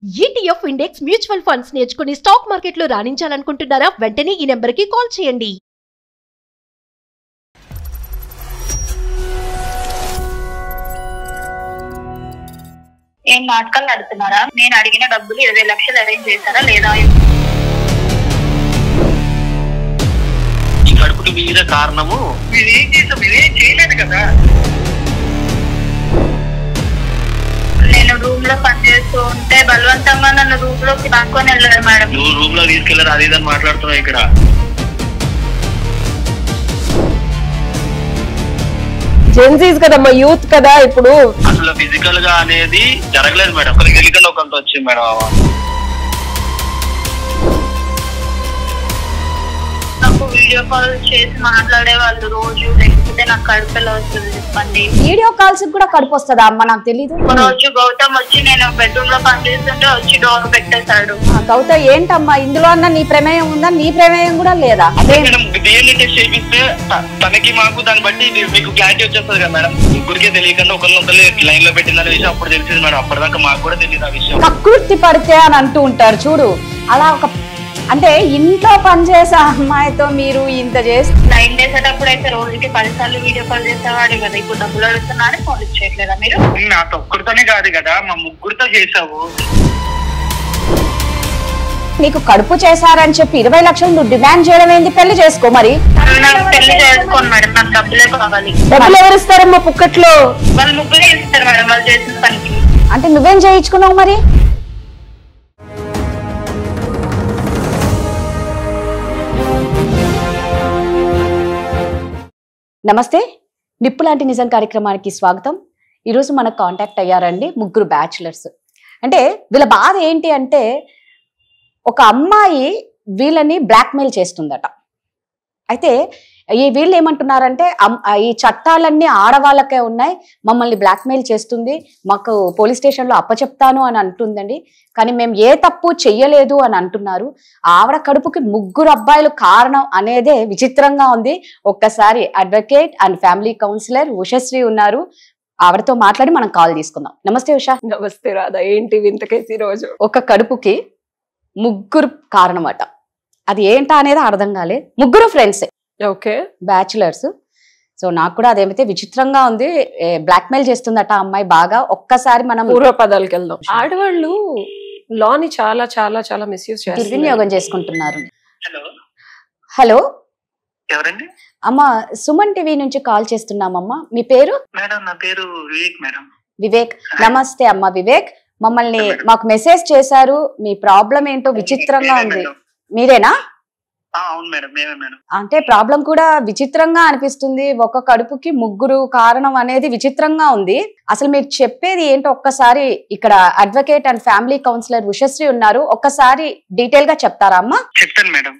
ETF index mutual funds నేర్చుకుని stock మార్కెట్లో రాణించాలనుకుంటున్నారా? వెంటనే ఈ నెంబర్కి కాల్ చేయండి. ఏం నాటకాలు నడుతున్నారా? నేను అడిగిన డబ్బులు 20 లక్షలు అరేంజ్ చేశారా లేదా? ఈ కడుపుకి మీద కారణము మీరేం చేసాం, మీరేం చేయలేదు కదా. నేను రూమ్ లో పనిచేస్తూ ఉంటే బలవంతంగా నన్ను రూమ్ లోకి దాక్కొని వెళ్ళారు మేడం. నువ్వు రూమ్ లో తీసుకెళ్లారు అది ఇదని మాట్లాడుతున్నావు ఇక్కడ. జెన్సీస్ కదమ్మా, యూత్ కదా. ఇప్పుడు అసలు ఫిజికల్ గా అనేది జరగలేదు మేడం. ఒకరికి వెళ్ళకుండా ఒకంత వచ్చింది మేడం. నాకు వీడియో కాల్ చేసి మాట్లాడే వాళ్ళు రోజు, లేకపోతే నాకు కడుపులో వస్తుంది చెప్పండి. వీడియో కాల్స్ కూడా కడుపు వస్తుందా అమ్మ? నాకు తెలీదు. ఒక రోజు గౌతమ్ వచ్చి నేను బెడ్రూమ్ లో పనిచేస్తుంటే వచ్చి డోర్ పెట్టేశాడు. గౌతమ్ ఏంటమ్మా ఇందులో అన్న నీ ప్రమేయం ఉందా? నీ ప్రమేయం కూడా లేదా? అదే మేడం డిఎన్ఏ టెస్ట్ చేపిస్తే తనకి మాకు దాన్ని బట్టి మీకు క్లారిటీ వచ్చేస్తుంది కదా మేడం. ముగ్గురికే తెలియకుండా ఒకరినొకరు లైన్ లో పెట్టిందనే విషయం అప్పుడు తెలిసింది మేడం. అప్పటిదాకా మాకు కూడా తెలియదు ఆ విషయం. కకృతి పడితే అని అంటూ ఉంటారు చూడు, అలా ఒక అంటే ఇంట్లో పనిచేసే అమ్మాయితో మీరు ఇంత చేసి లైన్ చేసేటప్పుడు అయితే రోజుకి 10 సార్లు వీడియో కాల్ చేసేవాడు కదా. ఇప్పుడు డబ్బులు అడుగుతున్నారని ఫోన్ ఇచ్చేయట్లేదా మీరు? నాతో ఒక్కరితోనే కాదు కదా, మా ముగ్గురితో చేసావు. నీకు కడుపు చేశారని చెప్పి 20 లక్షలు నువ్వు డిమాండ్ చేయడం ఏంది? పెళ్లి చేసుకో మరి. నాకు పెళ్లి చేసుకోండి మేడం, నాకు డబ్బులే కావాలి. డబ్బులు ఎవరు ఇస్తారమ్మా పుక్కట్లో? వాళ్ళు ముగ్గురే ఇస్తారు మేడం వాళ్ళు చేసిన పనికి. అంటే నువ్వేం చేయించుకున్నావు మరి? నమస్తే, నిప్పు లాంటి నిజం కార్యక్రమానికి స్వాగతం. ఈరోజు మనకు కాంటాక్ట్ అయ్యారండి ముగ్గురు బ్యాచులర్స్. అంటే వీళ్ళ బాధ ఏంటి అంటే, ఒక అమ్మాయి వీళ్ళని బ్లాక్మెయిల్ చేస్తుందట. అయితే వీళ్ళు ఏమంటున్నారంటే, ఈ చట్టాలన్నీ ఆడవాళ్ళకే ఉన్నాయి, మమ్మల్ని బ్లాక్మెయిల్ చేస్తుంది, మాకు పోలీస్ స్టేషన్లో అప్పచెప్తాను అని అంటుందండి, కానీ మేము ఏ తప్పు చెయ్యలేదు అని అంటున్నారు. ఆవిడ కడుపుకి 3 అబ్బాయిలు కారణం అనేదే విచిత్రంగా ఉంది. ఒక్కసారి advocate and family counsellor Ushasri ఉన్నారు, ఆవిడతో మాట్లాడి మనం కాల్ తీసుకుందాం. నమస్తే ఉషా. నమస్తే రాధా. ఏంటి వింతకేసి రోజు ఒక కడుపుకి 3 కారణం అట. అది ఏంటా అనేది అర్థం కాలేదు. 3 ఫ్రెండ్సే, ఓకే, బ్యాచులర్స్. సో నాకు కూడా అదేమైతే విచిత్రంగా ఉంది. బ్లాక్మెయిల్ చేస్తుందట అమ్మాయి బాగా. ఒక్కసారి మనం పూర్వపదాలకు వెళ్దాం. ఆడవాళ్ళు లాని చాలా చాలా చాలా మిస్యూజ్ చేస్తారు, దుర్వినియోగం చేసుకుంటున్నారు. హలో హలో ఎవరండి? అమ్మ, సుమన్ టీవీ నుంచి కాల్ చేస్తున్నామమ్మా. మీ పేరు? మేడం నా పేరు వివేక్ మేడం. వివేక్. నమస్తే అమ్మ వివేక్. మమ్మల్ని మాకు మెసేజ్ చేశారు, మీ ప్రాబ్లం ఏంటో విచిత్రంగా ఉంది. మీరేనా? అవును మేడం, మేమే మేడం. అంటే ప్రాబ్లం కూడా విచిత్రంగా అనిపిస్తుంది. ఒక కడుపుకి 3 కారణం అనేది విచిత్రంగా ఉంది. అసలు మీరు చెప్పేది ఏంటో ఒక్కసారి, ఇక్కడ advocate and family counsellor Ushasri ఉన్నారు, ఒక్కసారి డీటెయిల్ గా చెప్తారా అమ్మా? చెప్తాను మేడం,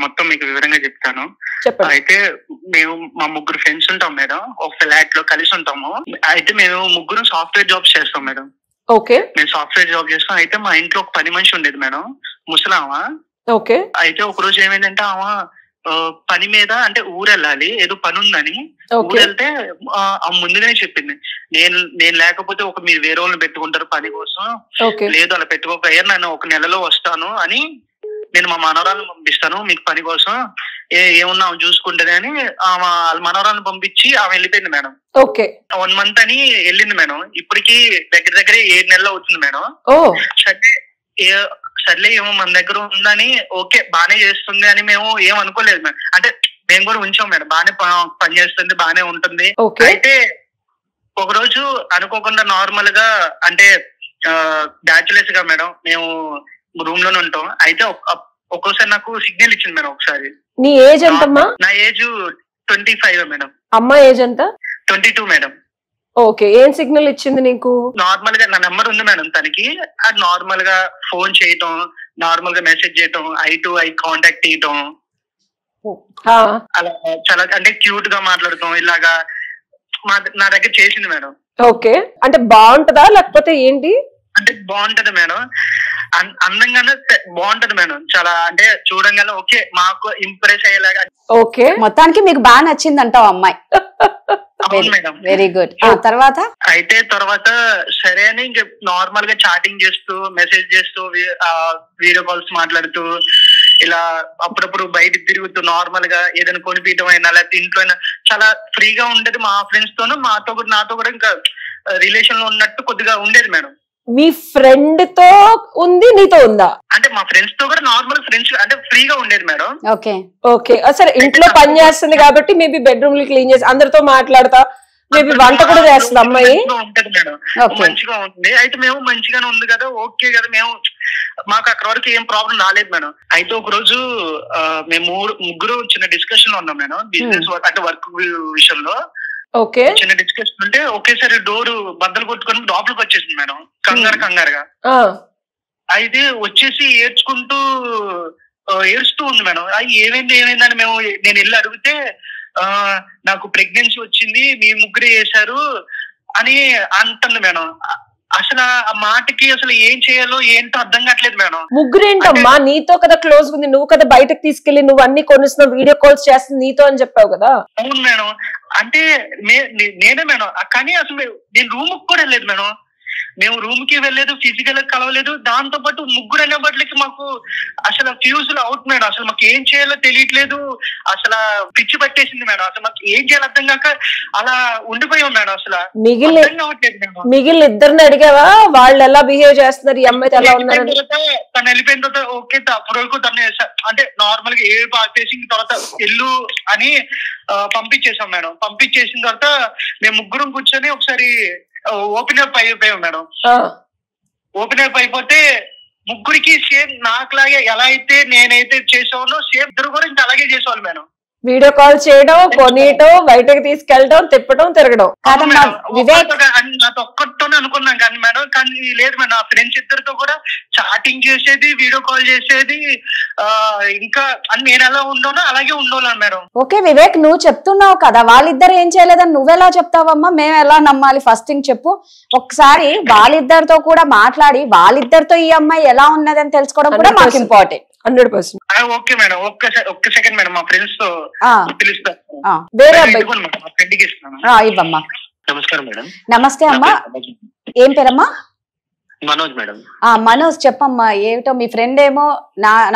మొత్తం మీకు వివరంగా చెప్తాను. చెప్పండి. అయితే మేము మా 3 ఫ్రెండ్స్ ఉంటాం మేడం, ఒక ఫ్లాట్ లో కలిసి ఉంటాము. అయితే మేము 3 సాఫ్ట్వేర్ జాబ్స్ చేస్తాం మేడం. ఓకే, మేము సాఫ్ట్వేర్ జాబ్ చేస్తాం. అయితే మా ఇంట్లో ఒక పని మనిషి ఉండేది మేడం, ముసలామా. ఓకే. అయితే ఒక రోజు ఏమైందంటే ఆమె పని మీద అంటే ఊరు వెళ్ళాలి, ఏదో పని ఉందని ఊరు వెళ్తే ఆమె ముందుగానే చెప్పింది, నేను లేకపోతే మీరు వేరే వాళ్ళని పెట్టుకుంటారు పని కోసం, లేదు అలా పెట్టుకోకయ్యా, నేను 1 నెలలో వస్తాను అని, నేను మా మనవరాలను పంపిస్తాను మీకు పని కోసం, ఏమున్నా ఆమె చూసుకుంటది అని ఆమె వాళ్ళ మనవరాలను పంపించి ఆమె వెళ్ళిపోయింది మేడం. ఓకే. 1 మంత్ అని వెళ్ళింది మేడం. ఇప్పటికి దగ్గర 7 నెలలు అవుతుంది మేడం. సర్లే ఏమో మన దగ్గర ఉందని, ఓకే బానే చేస్తుంది అని మేము ఏం అనుకోలేదు మేడం. అంటే మేము కూడా ఉంచాం మేడం, బానే పని చేస్తుంది, బానే ఉంటుంది. అయితే ఒక రోజు అనుకోకుండా నార్మల్ గా, అంటే బ్యాచులర్స్ గా మేడం మేము రూమ్ లోనే ఉంటాం. అయితే ఒక్కోసారి నాకు సిగ్నల్ ఇచ్చింది మేడం. ఒకసారి నీ ఏజ్ ఎంతమ్మా? నా ఏజ్ 25 మేడం. అమ్మా ఏజ్ ఎంత? 22 మేడం. ఓకే, ఏం సిగ్నల్ ఇచ్చింది నీకు? నార్మల్ గా నా నెంబర్ ఉంది మేడం తనకి, అది నార్మల్ గా ఫోన్ చేయటం, నార్మల్ గా మెసేజ్ చేయటం, ఐ టు ఐ కాంటాక్ట్ చేయటం, అలా చాలా అంటే క్యూట్ గా మాట్లాడటం, ఇలాగా నా దగ్గర చేసింది మేడం. ఓకే, అంటే బాగుంటదా లేకపోతే ఏంటి? అంటే బాగుంటది మేడం, అందంగానే బాగుంటది మేడం, చాలా అంటే చూడంగానే ఓకే మాకు ఇంప్రెస్ అయ్యేలాగా. ఓకే, మొత్తానికి మీకు బాగా నచ్చింది అంటావు అమ్మాయి. అవును మేడం. Very good. తర్వాత తర్వాత సరే అని ఇంక నార్మల్ గా చాటింగ్ చేస్తూ మెసేజ్ చేస్తూ వీడియో కాల్స్ మాట్లాడుతూ ఇలా అప్పుడప్పుడు బయటకు తిరుగుతూ నార్మల్ గా ఏదైనా కొనిపించడం అయినా లేకపోతే ఇంట్లో అయినా చాలా ఫ్రీగా ఉండేది. మా ఫ్రెండ్స్ తోనూ నాతో కూడా ఇంకా రిలేషన్ లో ఉన్నట్టు కొద్దిగా ఉండేది మేడం. మీ ఫ్రెండ్ తో ఉంది, నీతో ఉందా? అంటే మా ఫ్రెండ్స్ తో కూడా నార్మల్ ఫ్రెండ్స్ అంటే ఫ్రీగా ఉండేది మేడం. Okay okay. సరే, ఇంట్లో పని చేస్తుంది కాబట్టి మేబీ బెడ్రూమ్ క్లీన్ చేసి అందరితో మాట్లాడతా, మేబీ వంట కూడా చేస్తుంది అమ్మాయి. ఉంటది మేడం, మంచిగా ఉంది. అయితే మేము మంచిగానే ఉంది కదా, ఓకే కదా, మాకు అక్కడ వరకు ఏం ప్రాబ్లం రాలేదు మేడం. అయితే ఒక రోజు మేము ముగ్గురు చిన్న డిస్కషన్ లో ఉన్నాం మేడం, బిజినెస్ అంటే వర్క్ విషయంలో. ఓకే, చిన్న డిస్కషన్ ఉంటే ఒకేసారి డోర్ బద్దలు కొట్టుకొని లోపలికి వచ్చేసింది మేడం, కంగారుగా. అయితే వచ్చేసి ఏడుస్తూ ఉంది మేడం. ఏమైందని నేను వెళ్ళి అడిగితే నాకు ప్రెగ్నెన్సీ వచ్చింది, మీ ముగ్గురే చేశారు అని అంటుంది మేడం. అసలు ఆ మాటకి అసలు ఏం చేయాలో ఏంటో అర్థం కావట్లేదు మేడం. ముగ్గురు ఏంటమ్మా, నీతో కదా క్లోజ్ ఉంది, నువ్వు కదా బయటకు తీసుకెళ్లి నువ్వు అన్ని కొనిస్తున్నావు, వీడియో కాల్స్ చేస్తుంది నీతో అని చెప్పావు కదా. అవును మేడం, అంటే నేనే మేడం. కానీ అసలు నేను రూమ్ కూడా వెళ్ళలేదు మేడం. మేము రూమ్ కి వెళ్ళలేదు, ఫిజికల్ గా కలవలేదు. దాంతో పాటు ముగ్గురు అనేప్పటికి మాకు అసలు ఫ్యూజ్ అవుట్ మేడం. అసలు మాకు ఏం చేయాలో తెలియట్లేదు, అసలు పిచ్చి పట్టేసింది మేడం. అసలు మాకు ఏం చేయాలి అర్థం కాక అలా ఉండిపోయాం మేడం. అసలు మిగిలిన ఇద్దరిని అడిగావా వాళ్ళు ఎలా బిహేవ్ చేస్తున్నారు, ఈ అమ్మాయి ఎలా ఉన్నారు? తను వెళ్ళిపోయిన తర్వాత ఓకే, అప్పటి వరకు తను అంటే నార్మల్ గా చేసిన తర్వాత ఎల్లు అని పంపించేసాం మేడం. పంపించేసిన తర్వాత మేము ముగ్గురం కూర్చొని ఒకసారి ఓపెన్ అప్ అయిపోయాం మేడం. ఓపెన్ అప్ అయిపోతే ముగ్గురికి సేమ్ నాకులాగే ఎలా అయితే నేనైతే చేసానో సేమ్ ఇద్దరు కూడా ఇంకా అలాగే చేసేవాళ్ళు మేడం. వీడియో కాల్ చేయడం, కొనియటం, బయటకు తీసుకెళ్ళడం, తిప్పడం, తిరగడం. నాతో ఒక్కటితోనే అనుకున్నాం కానీ మేడం, కానీ లేదు మేడం. నా ఫ్రెండ్స్ ఇద్దరితో కూడా చాటింగ్ చేసేది, వీడియో కాల్ చేసేది, ఇంకా నేను ఎలా ఉండోనో అలాగే ఉండోళ్ళాను మేడం. ఓకే వివేక్, నువ్వు చెప్తున్నావు కదా వాళ్ళిద్దరు ఏం చేయలేదని నువ్వెలా చెప్తావమ్మా? మేము ఎలా నమ్మాలి? ఫస్ట్ థింగ్ చెప్పు. ఒకసారి వాళ్ళిద్దరితో కూడా మాట్లాడి వాళ్ళిద్దరితో ఈ అమ్మాయి ఎలా ఉన్నదని తెలుసుకోవడం కూడా మాకు ఇంపార్టెంట్. 100%. ఓకే మేడం, ఒక్క సెకండ్ మేడం, మా ఫ్రెండ్స్ తో పిలుస్తాను. ఇవ్వమ్మా. నమస్కారం మేడం. నమస్తే అమ్మా, ఏం పేరమ్మా? మనోజ్ మేడం. మనోజ్ చెప్పమ్మా, ఏమిటో మీ ఫ్రెండ్ ఏమో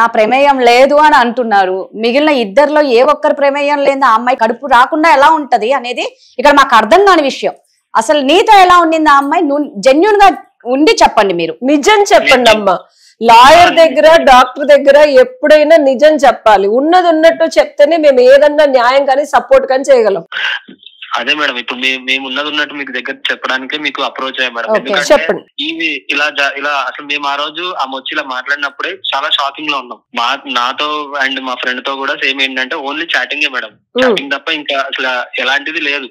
నా ప్రమేయం లేదు అని అంటున్నారు. మిగిలిన ఇద్దరిలో ఏ ఒక్కరి ప్రమేయం లేదు, ఆ అమ్మాయి కడుపు రాకుండా ఎలా ఉంటది అనేది ఇక్కడ మాకు అర్థం కాని విషయం. అసలు నీతో ఎలా ఉండింది ఆ అమ్మాయి? నువ్వు జెన్యూన్ గా ఉండి చెప్పండి, మీరు నిజం చెప్పండి అమ్మా. లాయర్ దగ్గర, డాక్టర్ దగ్గర ఎప్పుడైనా నిజం చెప్పాలి. ఉన్నది ఉన్నట్టు చెప్తేనే మేము ఏదన్నా న్యాయం కానీ సపోర్ట్ కానీ చేయగలం. అదే మేడం, ఇప్పుడు మేము ఉన్నది ఉన్నట్టు మీకు దగ్గర చెప్పడానికే మీకు అప్రోచ్ అయ్యా మేడం. చెప్పండి. ఇవి ఇలా అసలు మేము ఆ రోజు వచ్చి ఇలా మాట్లాడినప్పుడే చాలా షాకింగ్ లో ఉన్నాం. నాతో అండ్ మా ఫ్రెండ్ తో కూడా సేమ్ ఏంటంటే ఓన్లీ చాటింగే మేడం. చాటింగ్ తప్ప ఇంకా అసలు ఎలాంటిది లేదు.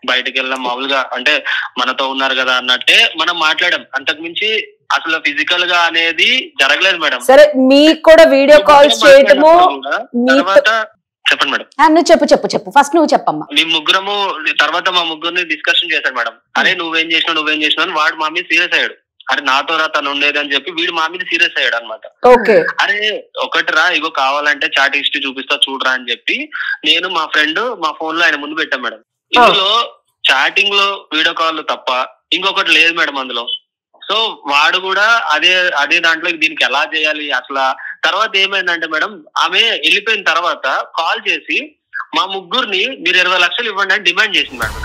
బయటకు వెళ్ళాం మామూలుగా, అంటే మనతో ఉన్నారు కదా అన్నట్టే మనం మాట్లాడాం. అంతకు మించి అసలు ఫిజికల్ గా అనేది జరగలేదు మేడం. సరే, మీకు కూడా వీడియో కాల్స్ చేయటము. చెప్పండి మేడం. నువ్వు చెప్పు ఫస్ట్ నువ్వు చెప్పమ్మా. మేము ముగ్గురము తర్వాత మా ముగ్గురిని డిస్కషన్ చేశాడు మేడం. అరే నువ్వేం చేసినావు అని. వాడు మా మీద సీరియస్ అయ్యాడు. అరే నాతో రా తను ఉండేది అని చెప్పి వీడు మా మీద సీరియస్ అయ్యాడు అనమాట. అరే ఒకటి రా, ఇగో కావాలంటే చాట్ హిస్టరీ చూపిస్తా చూడరా అని చెప్పి నేను మా ఫ్రెండ్ మా ఫోన్ లో ఆయన ముందు పెట్టాం మేడం. ఇందులో చాటింగ్ లో వీడియో కాల్ తప్ప ఇంకొకటి లేదు మేడం అందులో. సో వాడు కూడా అదే దాంట్లో దీనికి ఎలా చేయాలి అసలు. తర్వాత ఏమైందంటే మేడం, ఆమె వెళ్ళిపోయిన తర్వాత కాల్ చేసి మా ముగ్గురిని మీరు 20 లక్షలు ఇవ్వండి అని డిమాండ్ చేసింది మేడం.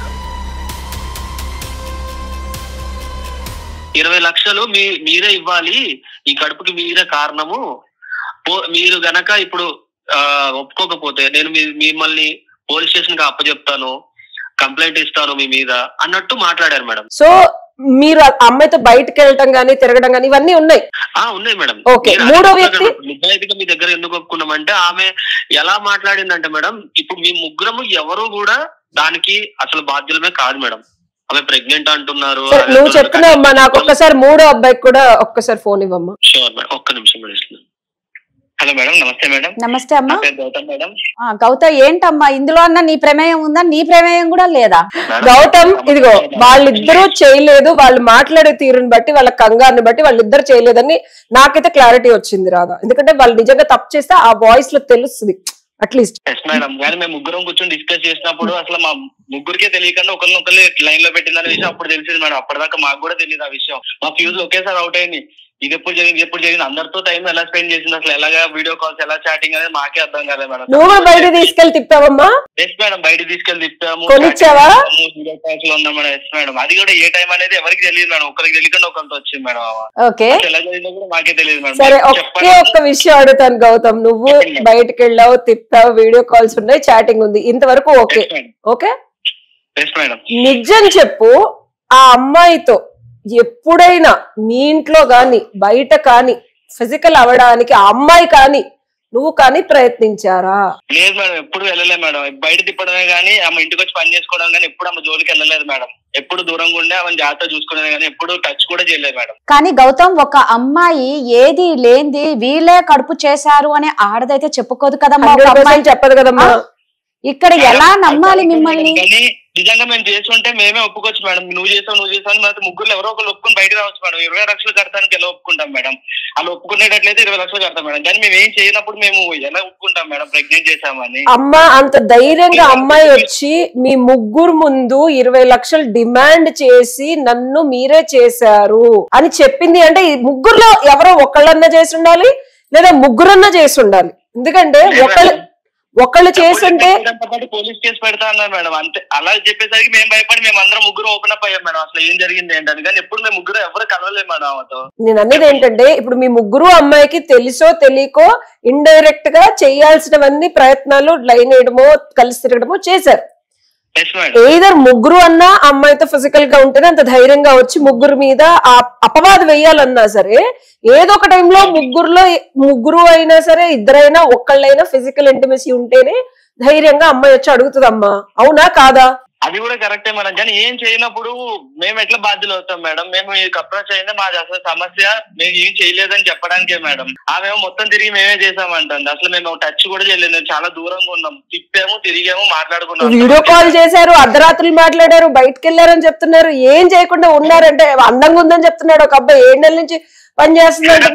20 లక్షలు మీరే ఇవ్వాలి, ఈ కడుపుకి మీరే కారణము, మీరు గనక ఇప్పుడు ఒప్పుకోకపోతే నేను మిమ్మల్ని పోలీస్ స్టేషన్ కి అప్పచెప్తాను, కంప్లైంట్ ఇస్తాను మీ మీద అన్నట్టు మాట్లాడారు మేడం. సో మీరు అమ్మాయితో బయటకు వెళ్ళటం గానీ తిరగడం గానీ ఇవన్నీ ఉన్నాయి? ఉన్నాయి మేడం. ఓకే, మూడో వ్యక్తి నిజాయితీగా మీ దగ్గర ఎందుకు ఒప్పుకున్నామంటే ఆమె ఎలా మాట్లాడిందంటే మేడం, ఇప్పుడు మీ ముగ్గురము ఎవరు కూడా దానికి అసలు బాధ్యులమే కాదు మేడం. ఆమె ప్రెగ్నెంట్ అంటున్నారు. నువ్వు చెప్తున్నావమ్మా, నాకు ఒక్కసారి మూడో అబ్బాయికి కూడా ఒక్కసారి ఫోన్ ఇవ్వమ్మా. షూర్ మేడం, ఒక్క నిమిషం మేడం. Hello madam. నమస్తే మేడం. నమస్తే అమ్మా. గౌతమ్ మేడం. గౌతమ్ ఏంటమ్మా ఇందులో అన్న నీ ప్రమేయం ఉందా? నీ ప్రమేయం కూడా లేదా? గౌతమ్ ఇదిగో వాళ్ళిద్దరూ చేయలేదు, వాళ్ళు మాట్లాడే తీరుని బట్టి వాళ్ళ కంగారుని బట్టి వాళ్ళిద్దరు చేయలేదని నాకైతే క్లారిటీ వచ్చింది రాదా. ఎందుకంటే వాళ్ళు నిజంగా తప్పు చేస్తే ఆ వాయిస్ లో తెలుస్తుంది. అట్లీస్ట్. ఎస్ మేడం, కానీ మేము ముగ్గురం కూర్చొని డిస్కస్ చేసినప్పుడు అసలు మా ముగ్గురికే తెలియకుండా ఒకరినొకరు లైన్ లో పెట్టిందనే విషయం అప్పుడు తెలిసింది మేడం. అప్పటిదాకా మాకు కూడా తెలియదు ఆ విషయం. మా ఫ్యూజ్ ఒకేసారి అవుట్ అయింది. ఇది ఎప్పుడు జరిగింది అందరితో టైం ఎలా స్పెండ్ చేసింది, అసలు ఎలాగా వీడియో కాల్స్ ఎలా చాటింగ్ అనేది మాకే అర్థం కాలేదు మేడం. నువ్వు కూడా బయట తీసుకెళ్లి తిప్పావమ్మా? ఎస్ మేడం, బయట తీసుకెళ్లి తిప్పాము, కొనిచ్చావా? వీడియో కాల్స్ లో ఉన్నాం మేడం. ఎస్ మేడం, అది కూడా ఏ టైం అనేది ఎవరికి తెలియదు మేడం. ఒకరికి తెలియకుండా ఒకరితో వచ్చింది మేడం. ఓకే, ఎలా జరిగిందో కూడా మాకే తెలియదు మేడం. సరే, ఒక్క విషయం అడుగుతాను గౌతమ్. నువ్వు బయటకు వెళ్ళావు, తిప్పావు, వీడియో కాల్స్ ఉన్నాయి, చాటింగ్ ఉంది, ఇంతవరకు ఓకే ఓకే. నిజం చెప్పు, ఆ అమ్మాయితో ఎప్పుడైనా మీ ఇంట్లో గాని బయట కానీ ఫిజికల్ అవడానికి ఆ అమ్మాయి కానీ నువ్వు కానీ ప్రయత్నించారా? లేదు మేడం, ఎప్పుడు వెళ్ళలేదు మేడం. బయట తిప్పడమే కానీ ఆమె ఇంటికి వచ్చి పని చేసుకోవడం కానీ ఎప్పుడు ఆమె జోలికి వెళ్ళలేదు మేడం. ఎప్పుడు దూరంగా ఉండే ఆమె జాగ్రత్త చూసుకునేది కానీ ఎప్పుడు టచ్ కూడా చేయలేదు మేడం. కానీ గౌతమ్, ఒక అమ్మాయి ఏది లేనిది వీళ్ళే కడుపు చేశారు అని ఆడదైతే చెప్పుకోదు కదమ్మా. చెప్పదు కదమ్మా. ఇక్కడ ఎలా నమ్మాలి మిమ్మల్ని? నిజంగా మేము చేస్తుంటే మేమే ఒప్పుకోవచ్చు మేడం. నువ్వు చేసావు మరి ముగ్గురు ఎవరో ఒకరు ఒప్పుకొని బయట రావచ్చు మేడం. 20 లక్షలు కడతానికి ఎలా ఒప్పుకుంటాం మేడం? అలా ఒప్పుకునేటట్లయితే 20 లక్షలు కడతాం మేడం. కానీ మేము ఏం చేయనప్పుడు మేము ఎలా ఒప్పుకుంటాం మేడం ప్రెగ్నెంట్ చేసామని? అమ్మ అంత ధైర్యంగా అమ్మాయి వచ్చి మీ ముగ్గురు ముందు 20 లక్షలు డిమాండ్ చేసి నన్ను మీరే చేశారు అని చెప్పింది అంటే ముగ్గురులో ఎవరో ఒకళ్ళన్నా చేసి ఉండాలి, లేదా ముగ్గురన్నా చేసి ఉండాలి. ఎందుకంటే ఒకళ్ళు చేస్తుంటే పోలీస్ కేసు పెడతా అన్నారు మేడం. అంతే, అలా చెప్పేసరికి మేము భయపడి మేము అందరం ముగ్గురు ఓపెన్ అప్ అయ్యాం మేడం. అసలు ఏం జరిగింది ఏంటని. కానీ ఎప్పుడు మేము ముగ్గురు ఎవరు కలవలేదు మేడం ఆమెతో. నేను అనేది ఏంటంటే, ఇప్పుడు మీ ముగ్గురు అమ్మాయికి తెలుసో తెలియకో ఇండైరెక్ట్ గా చేయాల్సినవన్నీ ప్రయత్నాలు లైన్ వేయడమో కలిసి తిరగడమో చేశారు. ఏదర్ ముగ్గురు అన్నా అమ్మాయితో ఫిజికల్ గా ఉంటేనే అంత ధైర్యంగా వచ్చి ముగ్గురు మీద అపవాదు వేయాలన్నా సరే, ఏదో ఒక టైంలో ముగ్గురు అయినా సరే ఇద్దరైనా ఒక్కళ్ళైనా ఫిజికల్ ఇంటిమసీ ఉంటేనే ధైర్యంగా అమ్మాయి వచ్చి అడుగుతుంది. అమ్మా అవునా కాదా? అది కూడా కరెక్టే మేడం. కానీ ఏం చేయనప్పుడు మేము ఎట్లా బాధ్యులు అవుతాం మేడం? మేము అప్రోచ్ అయిందే మాది అసలు సమస్య మేము ఏం చేయలేదని చెప్పడానికే మేడం. ఆమె మొత్తం తిరిగి మేమే చేసామంటుంది. అసలు మేము టచ్ కూడా చేయలేదు, మేము చాలా దూరంగా ఉన్నాం. తిప్పాము, తిరిగాము, మాట్లాడుకున్నాం, వీడియో కాల్ చేశారు, అర్ధరాత్రులు మాట్లాడారు, బయటకు వెళ్ళారని చెప్తున్నారు. ఏం చేయకుండా ఉన్నారంటే అందంగా ఉందని చెప్తున్నాడు ఒక అబ్బాయి. 7 నెలల నుంచి పని చేస్తున్నాడు.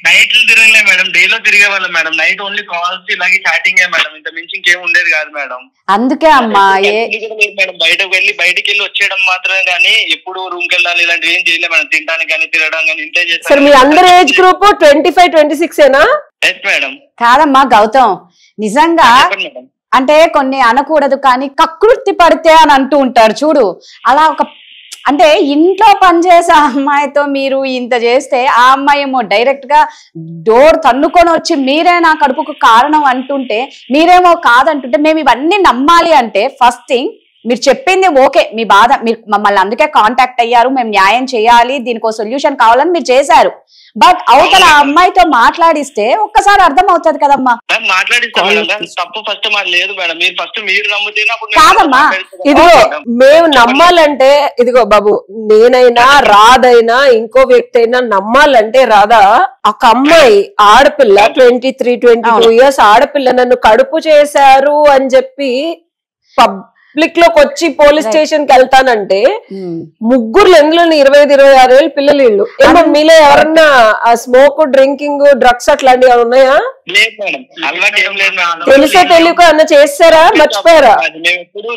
నైట్లు తిరగలే మేడం, డేలో తిరిగే వాళ్ళం మేడం. నైట్ ఓన్లీ కాల్స్ ఇలాగే చాటింగ్ మేడం. ఇంత మించి ఇంకేం ఉండేది కాదు మేడం. అందుకే అమ్మా మేడం బయటకి వెళ్ళి వచ్చేయడం మాత్రమే కానీ ఎప్పుడు రూమ్ కి వెళ్ళాలి ఇలాంటివి ఏం చేయలేదు మేడం. తినడానికి కానీ తిరగడం కానీ ఇంతే చేస్తాం. మీ అందరి ఏజ్ గ్రూప్ 25-26 ఏనా? Yes madam. కాదమ్మా గౌతమ్, నిజంగా అంటే కొన్ని అనకూడదు కానీ కకృతి పడితే అని అంటూ ఉంటారు చూడు. అలా ఒక అంటే ఇంట్లో పనిచేసే అమ్మాయితో మీరు ఇంత చేస్తే ఆ అమ్మాయి ఏమో డైరెక్ట్ గా డోర్ తన్నుకొని వచ్చి మీరే నా కడుపుకు కారణం అంటుంటే మీరేమో కాదంటుంటే మేము ఇవన్నీ నమ్మాలి అంటే ఫస్ట్ థింగ్ మీరు చెప్పింది ఓకే, మీ బాధ, మీరు మమ్మల్ని అందుకే కాంటాక్ట్ అయ్యారు, మేము న్యాయం చేయాలి, దీనికో సొల్యూషన్ కావాలని మీరు చేశారు. బట్ అవతల ఆ అమ్మాయితో మాట్లాడిస్తే ఒక్కసారి అర్థం అవుతుంది కదమ్మా. తప్పు ఫస్ట్ మాది లేదు మేడం. మీరు ఫస్ట్ మీరు నమ్ముతేనే కాదమ్మా. ఇదిగో మేము నమ్మాలంటే, ఇదిగో బాబు, నేనైనా రాదైనా ఇంకో వ్యక్తి అయినా నమ్మాలంటే రాదా, ఒక అమ్మాయి ఆడపిల్ల 23-22 ఇయర్స్ ఆడపిల్ల నన్ను కడుపు చేశారు అని చెప్పి పబ్లిక్ లోకి వచ్చి పోలీస్ స్టేషన్ కి వెళ్తానంటే ముగ్గురు ఎందులో 25-26 ఏళ్ళు పిల్లలు వీళ్ళు. ఏమో మీలో ఎవరన్నా స్మోక్, డ్రింకింగ్, డ్రగ్స్ అట్లాంటివి ఉన్నాయా? తెలిసే తెలియక అన్న చేస్తారా, మర్చిపోయారా? మేము ఎప్పుడు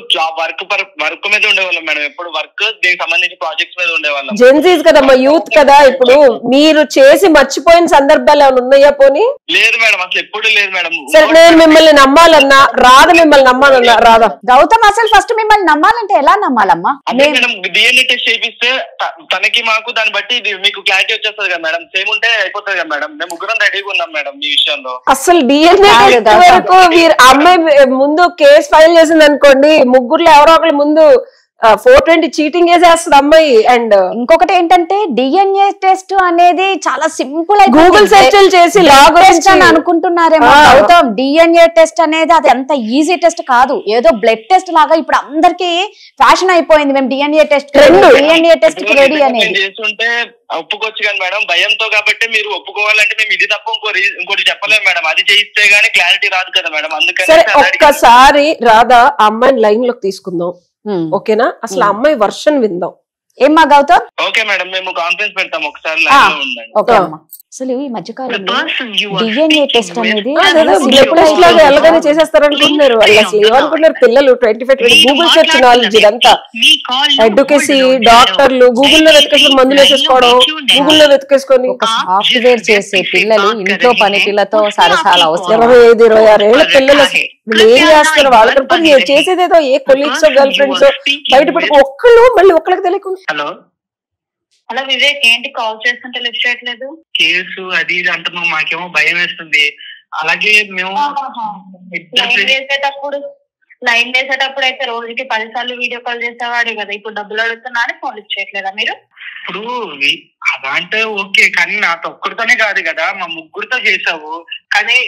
వర్క్ మీద ఉండేవాళ్ళం మేడం. ఎప్పుడు వర్క్ దీనికి సంబంధించి ప్రాజెక్ట్స్ మీద ఉండేవాళ్ళం. జెన్సీస్ కదమ్మా, యూత్ కదా. ఇప్పుడు మీరు చేసి మర్చిపోయిన సందర్భాలు ఏమైనా ఉన్నాయా? పోనీ లేదు మేడం, అసలు ఎప్పుడు లేదు మేడం. సరే, నేను మిమ్మల్ని నమ్మాలన్నా రాదా? మిమ్మల్ని నమ్మాలన్నా రాదా? గౌతమ్, అసలు ఫస్ట్ మిమ్మల్ని నమ్మాలంటే ఎలా నమ్మాలమ్మా? మేడం డిఎన్ఏ టెస్ట్ చేపిస్తే తనకి మాకు దాన్ని బట్టి మీకు క్లారిటీ వచ్చేస్తుంది కదా మేడం. సేమ్ ఉంటే అయిపోతుంది కదా మేడం. మేము ముగ్గురం రెడీగా ఉన్నాం మేడం ఈ విషయంలో. అసలు డిఎన్ఏ టెస్ట్ వరకు అమ్మాయి ముందు కేసు ఫైల్ చేసింది అనుకోండి, ముగ్గురులో ఎవరో ఒకళ్ళు ముందు 420 చీటింగ్ చేసేస్తుంది అమ్మాయి. అండ్ ఇంకొకటి ఏంటంటే డిఎన్ఏ టెస్ట్ అనేది చాలా సింపుల్. గూగుల్ సెర్చ్ చేసి లాగౌట్ అని అనుకుంటున్నారేమో. గౌతమ్, డిఎన్ఏ టెస్ట్ అనేది అది అంత ఈజీ టెస్ట్ కాదు. ఏదో బ్లడ్ టెస్ట్ లాగా ఇప్పుడు అందరికి ఫ్యాషన్ అయిపోయింది. మేము డిఎన్ఏ టెస్ట్ రెడీ అనేది చేస్తుంటే ఒప్పుకోవచ్చు కానీ మేడం, భయంతో కాబట్టి మీరు ఒప్పుకోవాలంటే మేము ఇది తప్ప ఇంకోటి చెప్పలేము మేడం. అది చేయిస్తే గానీ క్లారిటీ రాదు కదా మేడం. అందుకని ఒక్కసారి రాదా ఆ అమ్మాయిని లైన్ లోకి తీసుకుందాం, ఓకేనా? అసలు అమ్మాయి వర్షన్ విందాం. ఏమ్మా గౌతమ్? ఓకే మేడం, మేము కాన్ఫరెన్స్ పెడతాం ఒకసారి. అసలు ఈ మధ్య The కాలంలో person you are DNA speaking test with అనేది బ్లడ్ టెస్ట్ లాగా ఎలాగైనా చేసేస్తారు అనుకుంటున్నారు. వాళ్ళు అసలు ఏమనుకుంటున్నారు పిల్లలు 25 గూగుల్ సెర్చ్ నాలెడ్జ్ ఇదంతా అడ్వకేసీ డాక్టర్లు గూగుల్లో వెతికేసుకొని మందులు వేసేసుకోవడం, గూగుల్లో వెతికేసుకొని ఒక సాఫ్ట్వేర్ చేసే పిల్లలు ఇంట్లో పనికిలతో సరసాల అవసరం. 25-26 ఏళ్ల పిల్లలు అసలు వీళ్ళు ఏం చేస్తారు వాళ్ళకి మీరు చేసేదేదో ఏ కొలీగ్స్ గర్ల్ ఫ్రెండ్స్ బయటపడి ఒక్కళ్ళు మళ్ళీ ఒక్కళ్ళకి తెలియకుండా. హలో హలో వివేక్, ఏంటి కాల్ చేస్తుంటే లిఫ్ట్ చేయట్లేదు? కేసు అది ఇది అంటున్నాం, మాకేమో భయం వేస్తుంది. అలాగే మేము లైన్ వేసేటప్పుడు అయితే రోజుకి 10 సార్లు వీడియో కాల్ చేసేవాడు కదా, ఇప్పుడు డబ్బులు అడుగుతున్నా అని ఫోన్ లిఫ్ట్ చేయట్లేదా మీరు? ఇప్పుడు అలా అంటే ఓకే, కానీ నాతో ఒక్కడితోనే కాదు కదా, మా ముగ్గురితో చేసావు. కానీ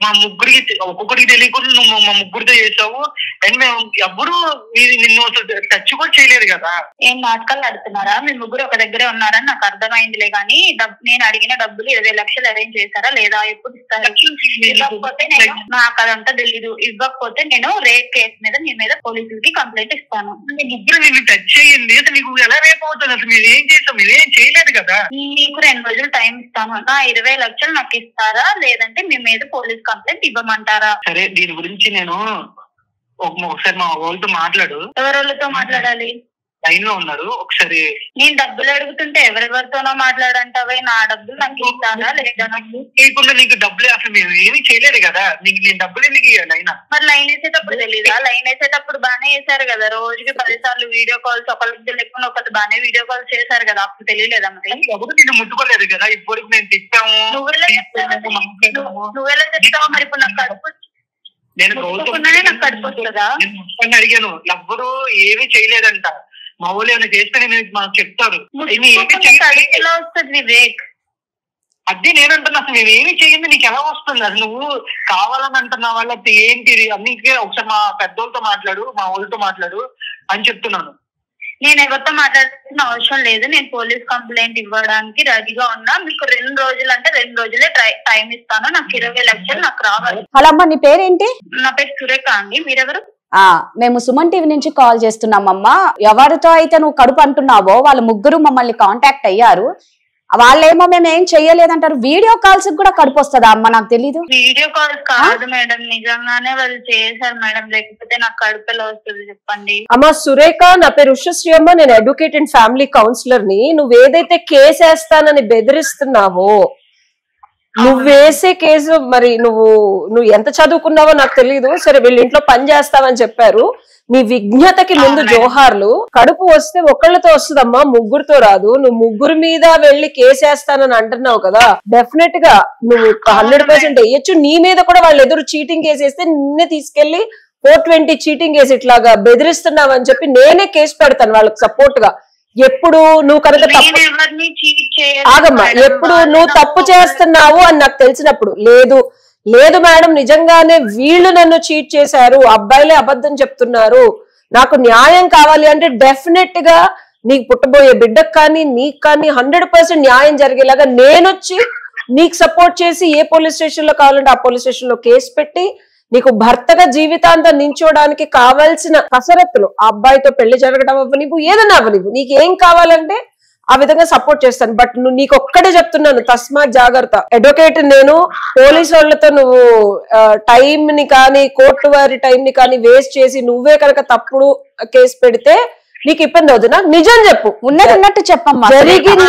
మా ముగ్గురికి ఒక్కొక్కరికి తెలియకుండా నువ్వు మా ముగ్గురితో చేసావు. అండ్ మేము ఎవ్వరూ నిన్ను టచ్ కూడా చేయలేదు కదా. ఏం నాటకాలు ఆడుతున్నారా? మీ ముగ్గురు ఒక దగ్గరే ఉన్నారని నాకు అర్థమైందిలే, కానీ నేను అడిగిన డబ్బులు 20 లక్షలు అరేంజ్ చేశారా లేదా? ఎప్పుడు ఇస్తారు? ఇవ్వకపోతే నాకు అదంతా తెలీదు. ఇవ్వకపోతే నేను రేప్ కేసు మీద మీ మీద పోలీసులకి కంప్లైంట్ ఇస్తాను. ముగ్గురు నిన్ను టచ్ చేయండి, అసలు నీకు ఎలా రేపు అవుతుంది? అసలు మీరు ఏం చేసావు? మీరేం చేయలేదు కదా. మీకు 2 రోజులు టైం ఇస్తాను. నా 20 లక్షలు నాకు ఇస్తారా లేదంటే మీ మీద పోలీస్ కంప్లైంట్ ఇవ్వమంటారా? సరే, దీని గురించి నేను ఒకసారి మా వాళ్ళతో మాట్లాడు. ఎవరెవరితో మాట్లాడాలి? లైన్ లో ఉన్నారు, ఒకసారి. నేను డబ్బులు అడుగుతుంటే ఎవరెవరితోనో మాట్లాడంటావే, నా డబ్బులు నాకు ఇస్తారా లేదా? లేకుండా నీకు డబ్బులు అసలు మేము ఏమీ చేయలేదు కదా, నీకు నేను డబ్బులు ఎందుకు ఇవ్వాలి? అయినా మరి లైన్ వేసేటప్పుడు తెలీదా? లైన్ వేసేటప్పుడు బానే వేసారు కదా, రోజుకి 10 సార్లు వీడియో కాల్స్, ఒకరికి లేకుండా ఒకరు బానే వీడియో కాల్స్ చేశారు కదా, అప్పుడు తెలియలేదా? మరి ఎవరు నేను ముట్టుకోలేదు కదా, ఇప్పటికి నేను తిట్టాము. నువ్వెలా చెప్తావు? మరి ఇప్పుడు నాకు కడుపు నేను నాకు కడుపు వస్తుందా? నేను అడిగాను, ఎవ్వరు ఏమీ చేయలేదంట. మా వాళ్ళు ఏమైనా చేస్తే నేను మాకు చెప్తారు. ఎలా వస్తుంది వివేక్? అదే నేనంటున్నా, అసలు నేను ఏమి చేయండి నీకు ఎలా వస్తుంది? అసలు నువ్వు కావాలని అంటున్నా వాళ్ళకి ఏంటి అన్నికే ఒకసారి మా పెద్దోళ్ళతో మాట్లాడు, మా వాళ్ళతో మాట్లాడు అని చెప్తున్నాను. నేను ఎవరితో మాట్లాడాల్సిన అవసరం లేదు. నేను పోలీస్ కంప్లైంట్ ఇవ్వడానికి రెడీగా ఉన్నా. మీకు 2 రోజులు అంటే 2 రోజులే టైం ఇస్తాను. నాకు 20 లక్షలు నాకు రావాలి. హలో అమ్మ, నీ పేరేంటి? నా పేరు సురేఖ అండి. మీరెవరు? మేము సుమన్ టీవీ నుంచి కాల్ చేస్తున్నామమ్మా. ఎవరితో అయితే నువ్వు కడుపు అంటున్నావో వాళ్ళ ముగ్గురు మమ్మల్ని కాంటాక్ట్ అయ్యారు. వాళ్ళేమో మేము ఏం చెయ్యలేదంటారు. వీడియో కాల్స్ కూడా కడుపు వస్తుందా అమ్మ? నాకు తెలీదు. వీడియో కాల్స్ కాదు మేడం, నిజంగానే వాళ్ళు చేశారు మేడం, లేకపోతే నాకు కడుపు ఎలా వస్తుంది చెప్పండి. అమ్మ సురేఖ, నా పేరు ఉషశ్రీ అమ్మ, నేను అడ్వకేట్ అండ్ ఫ్యామిలీ కౌన్సిలర్ ని. నువ్వేదైతే కేసు వేస్తానని బెదిరిస్తున్నావో, నువ్వు వేసే కేసు మరి నువ్వు ఎంత చదువుకున్నావో నాకు తెలియదు. సరే, వీళ్ళ ఇంట్లో పని చేస్తావని చెప్పారు. నీ విజ్ఞతకి ముందు జోహార్లు. కడుపు వస్తే ఒకళ్ళతో వస్తుందమ్మా, ముగ్గురితో రాదు. నువ్వు ముగ్గురు మీద వెళ్ళి కేసేస్తానని అంటున్నావు కదా, డెఫినెట్ గా నువ్వు 100% వేయచ్చు. నీ మీద కూడా వాళ్ళు ఎదురు చీటింగ్ కేసు వేస్తే నిన్నే తీసుకెళ్లి 420 చీటింగ్ కేసు ఇట్లాగా బెదిరిస్తున్నావు అని చెప్పి నేనే కేసు పెడతాను వాళ్ళకి సపోర్ట్ గా. ఎప్పుడు నువ్వు కనుక ఆగమ్మా, ఎప్పుడు నువ్వు తప్పు చేస్తున్నావు అని నాకు తెలిసినప్పుడు, లేదు మేడం నిజంగానే వీళ్ళు నన్ను చీట్ చేశారు, అబ్బాయిలే అబద్ధం చెప్తున్నారు, నాకు న్యాయం కావాలి అంటే డెఫినెట్ గా నీకు పుట్టబోయే బిడ్డకు కానీ నీకు కానీ 100% న్యాయం జరిగేలాగా నేనొచ్చి నీకు సపోర్ట్ చేసి ఏ పోలీస్ స్టేషన్ లో కావాలంటే ఆ పోలీస్ స్టేషన్ లో కేసు పెట్టి నీకు భర్తగా జీవితాంతం నించోడానికి కావాల్సిన కసరత్తులు, ఆ అబ్బాయితో పెళ్లి జరగడం అవ్వనివ్వు, ఏదన్నా అవ్వనివ్వు, నీకు ఏం కావాలంటే ఆ విధంగా సపోర్ట్ చేస్తాను. బట్ నీకు ఒక్కడే చెప్తున్నాను, తస్మాత్ జాగ్రత్త. అడ్వకేట్ నేను, పోలీసు వాళ్ళతో నువ్వు టైం ని కానీ కోర్టు వారి టైం ని కానీ వేస్ట్ చేసి నువ్వే కనుక తప్పుడు కేసు పెడితే నీకు ఇబ్బంది అవుతుంది. నాకు నిజం చెప్పు, ఉన్నట్టు చెప్పమ్మా. జరిగింది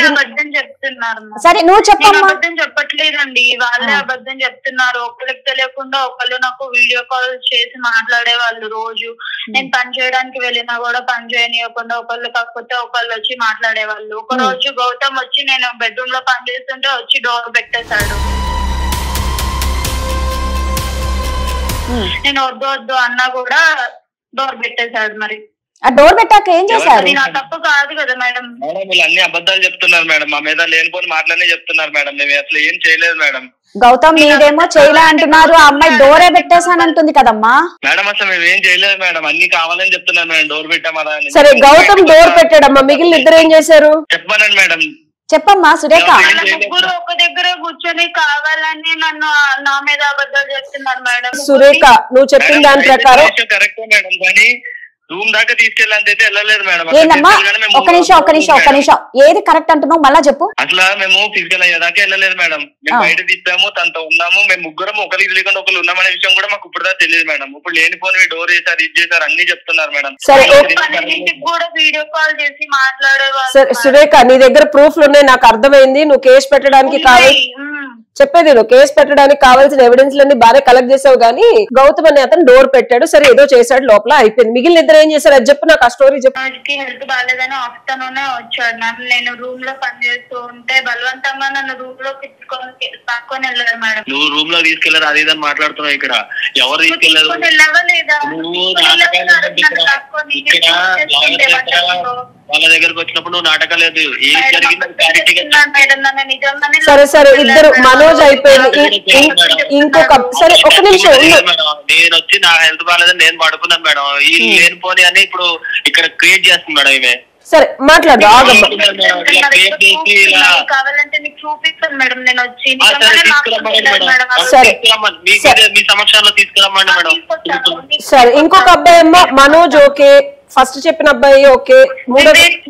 అబద్ధం చెప్తున్నారు. సరే నువ్వు చెప్పమ్మా. అబద్ధం చెప్పట్లేదండి, వాళ్ళే అబద్ధం చెప్తున్నారు. ఒకరికి తెలియకుండా ఒకళ్ళు నాకు వీడియో కాల్ చేసి మాట్లాడే వాళ్ళు. రోజు నేను పని చేయడానికి వెళ్ళినా కూడా పని చేయనివ్వకుండా ఒకళ్ళు కాకపోతే ఒకళ్ళు వచ్చి మాట్లాడేవాళ్ళు. ఒక రోజు గౌతమ్ వచ్చి నేను బెడ్రూమ్ లో పని చేస్తుంటే వచ్చి డోర్ పెట్టేశాడు. నేను వద్దు అన్నా కూడా డోర్ పెట్టేశాడు. మరి ఆ డోర్ పెట్టాక ఏం చేశారు? నా తప్పు కాదు కదా మేడం. మేడం వీళ్ళు అన్ని అబద్ధాలు చెప్తున్నారు మేడం, మా మీద లేనిపోని మాటలనే చెప్తున్నారు మేడం. మేము అసలు ఏం చేయలేదు మేడం. గౌతమ్ మీరేమో చేయలే అంటున్నారు, ఆ అమ్మాయి డోరే పెట్టేశానంటుంది కదమ్మా. మేడం అసలు మేము ఏం చేయలేదు మేడం, అన్ని కావాలని చెప్తున్నారు మేడం. డోర్ పెట్టామా? సరే గౌతమ్ డోర్ పెట్టాడమ్మా, మిగిలిన ఇద్దరు ఏం చేశారు చెప్పానండి మేడం. చెప్పమ్మా సురేఖ. ముగ్గురు ఒక దగ్గర కూర్చొని కావాలని నన్ను నా మీద అబద్ధాలు చెప్తున్నారు మేడం. సురేఖ నువ్వు చెప్పిన దాని ప్రకారం కరెక్టే మేడం, కానీ రూమ్ దాకా తీసుకెళ్ళంత అయితే వెళ్ళలేదు మేడం. ఏందమ్మా ఒక్క నిమిషం ఏది కరెక్ట్ అంటున్నావు మళ్ళా చెప్పు. అట్లా మేము ఫిజికల్ అయ్యేదాకా వెళ్ళలేదు మేడం. మేము బయట తిప్పాము, తనతో ఉన్నాము, మేము ముగ్గురం ఒకరికి తెలియకుండా ఒకరు ఉన్నామనే విషయం కూడా మాకు ఇప్పుడు దాకా తెలియదు మేడం. ఇప్పుడు లేనిపోని డోర్ చేశారు, ఇది చేశారు, అన్ని చెప్తున్నారు మేడం. కూడా వీడియో కాల్ చేసి మాట్లాడేవాళ్ళు. సురేఖ నీ దగ్గర ప్రూఫ్లు ఉన్నాయి, నాకు అర్థమైంది. నువ్వు కేసు పెట్టడానికి కావాలి చెప్పేది, నువ్వు కేసు పెట్టడానికి కావాల్సిన ఎవిడెన్స్ లన్నీ బాగా కలెక్ట్ చేసావు, కానీ గౌతమ్ అనే అతను డోర్ పెట్టాడు, సరే ఏదో చేశాడు, లోపల అయిపోయింది. మిగిలిన ఇద్దరు ఏం చేశారు అది చెప్పు, నాకు ఆ స్టోరీ చెప్పు. హెల్త్ బాగాలేదని ఆఫ్టర్నూన్ వచ్చాడు మ్యామ్. నేను రూమ్ లో పని చేస్తూ ఉంటే బలవంతంగా నన్ను రూమ్ లో పట్టుకొని వెళ్ళారు మేడం. నువ్వు రూమ్ లో తీసుకెళ్లారు అది ఇదని మాట్లాడుతున్నావు. ఇక్కడ ఎవరు తీసుకెళ్లారు? వాళ్ళ దగ్గరకు వచ్చినప్పుడు నువ్వు నాటకం లేదు, ఏం జరిగింది. సరే సరే ఇద్దరు మనోజ్ అయిపోయింది. ఇంకొక సరే ఒక్క నిమిషం, నేను వచ్చి నా హెల్త్ బాగాలేదని నేను పడుకున్నాను మేడం. ఈ లేనిపోని అని ఇప్పుడు ఇక్కడ క్రియేట్ చేస్తుంది మేడం ఈమె. సరే మాట్లాడు. కావాలంటే మీకు చూపిస్తాను మేడం. నేను వచ్చి మీ సమక్షంలో తీసుకురమ్మండి మేడం. సరే ఇంకొక అబ్బాయి అమ్మ మనోజ్ ఓకే, ఫస్ట్ చెప్పిన అబ్బాయి ఓకే.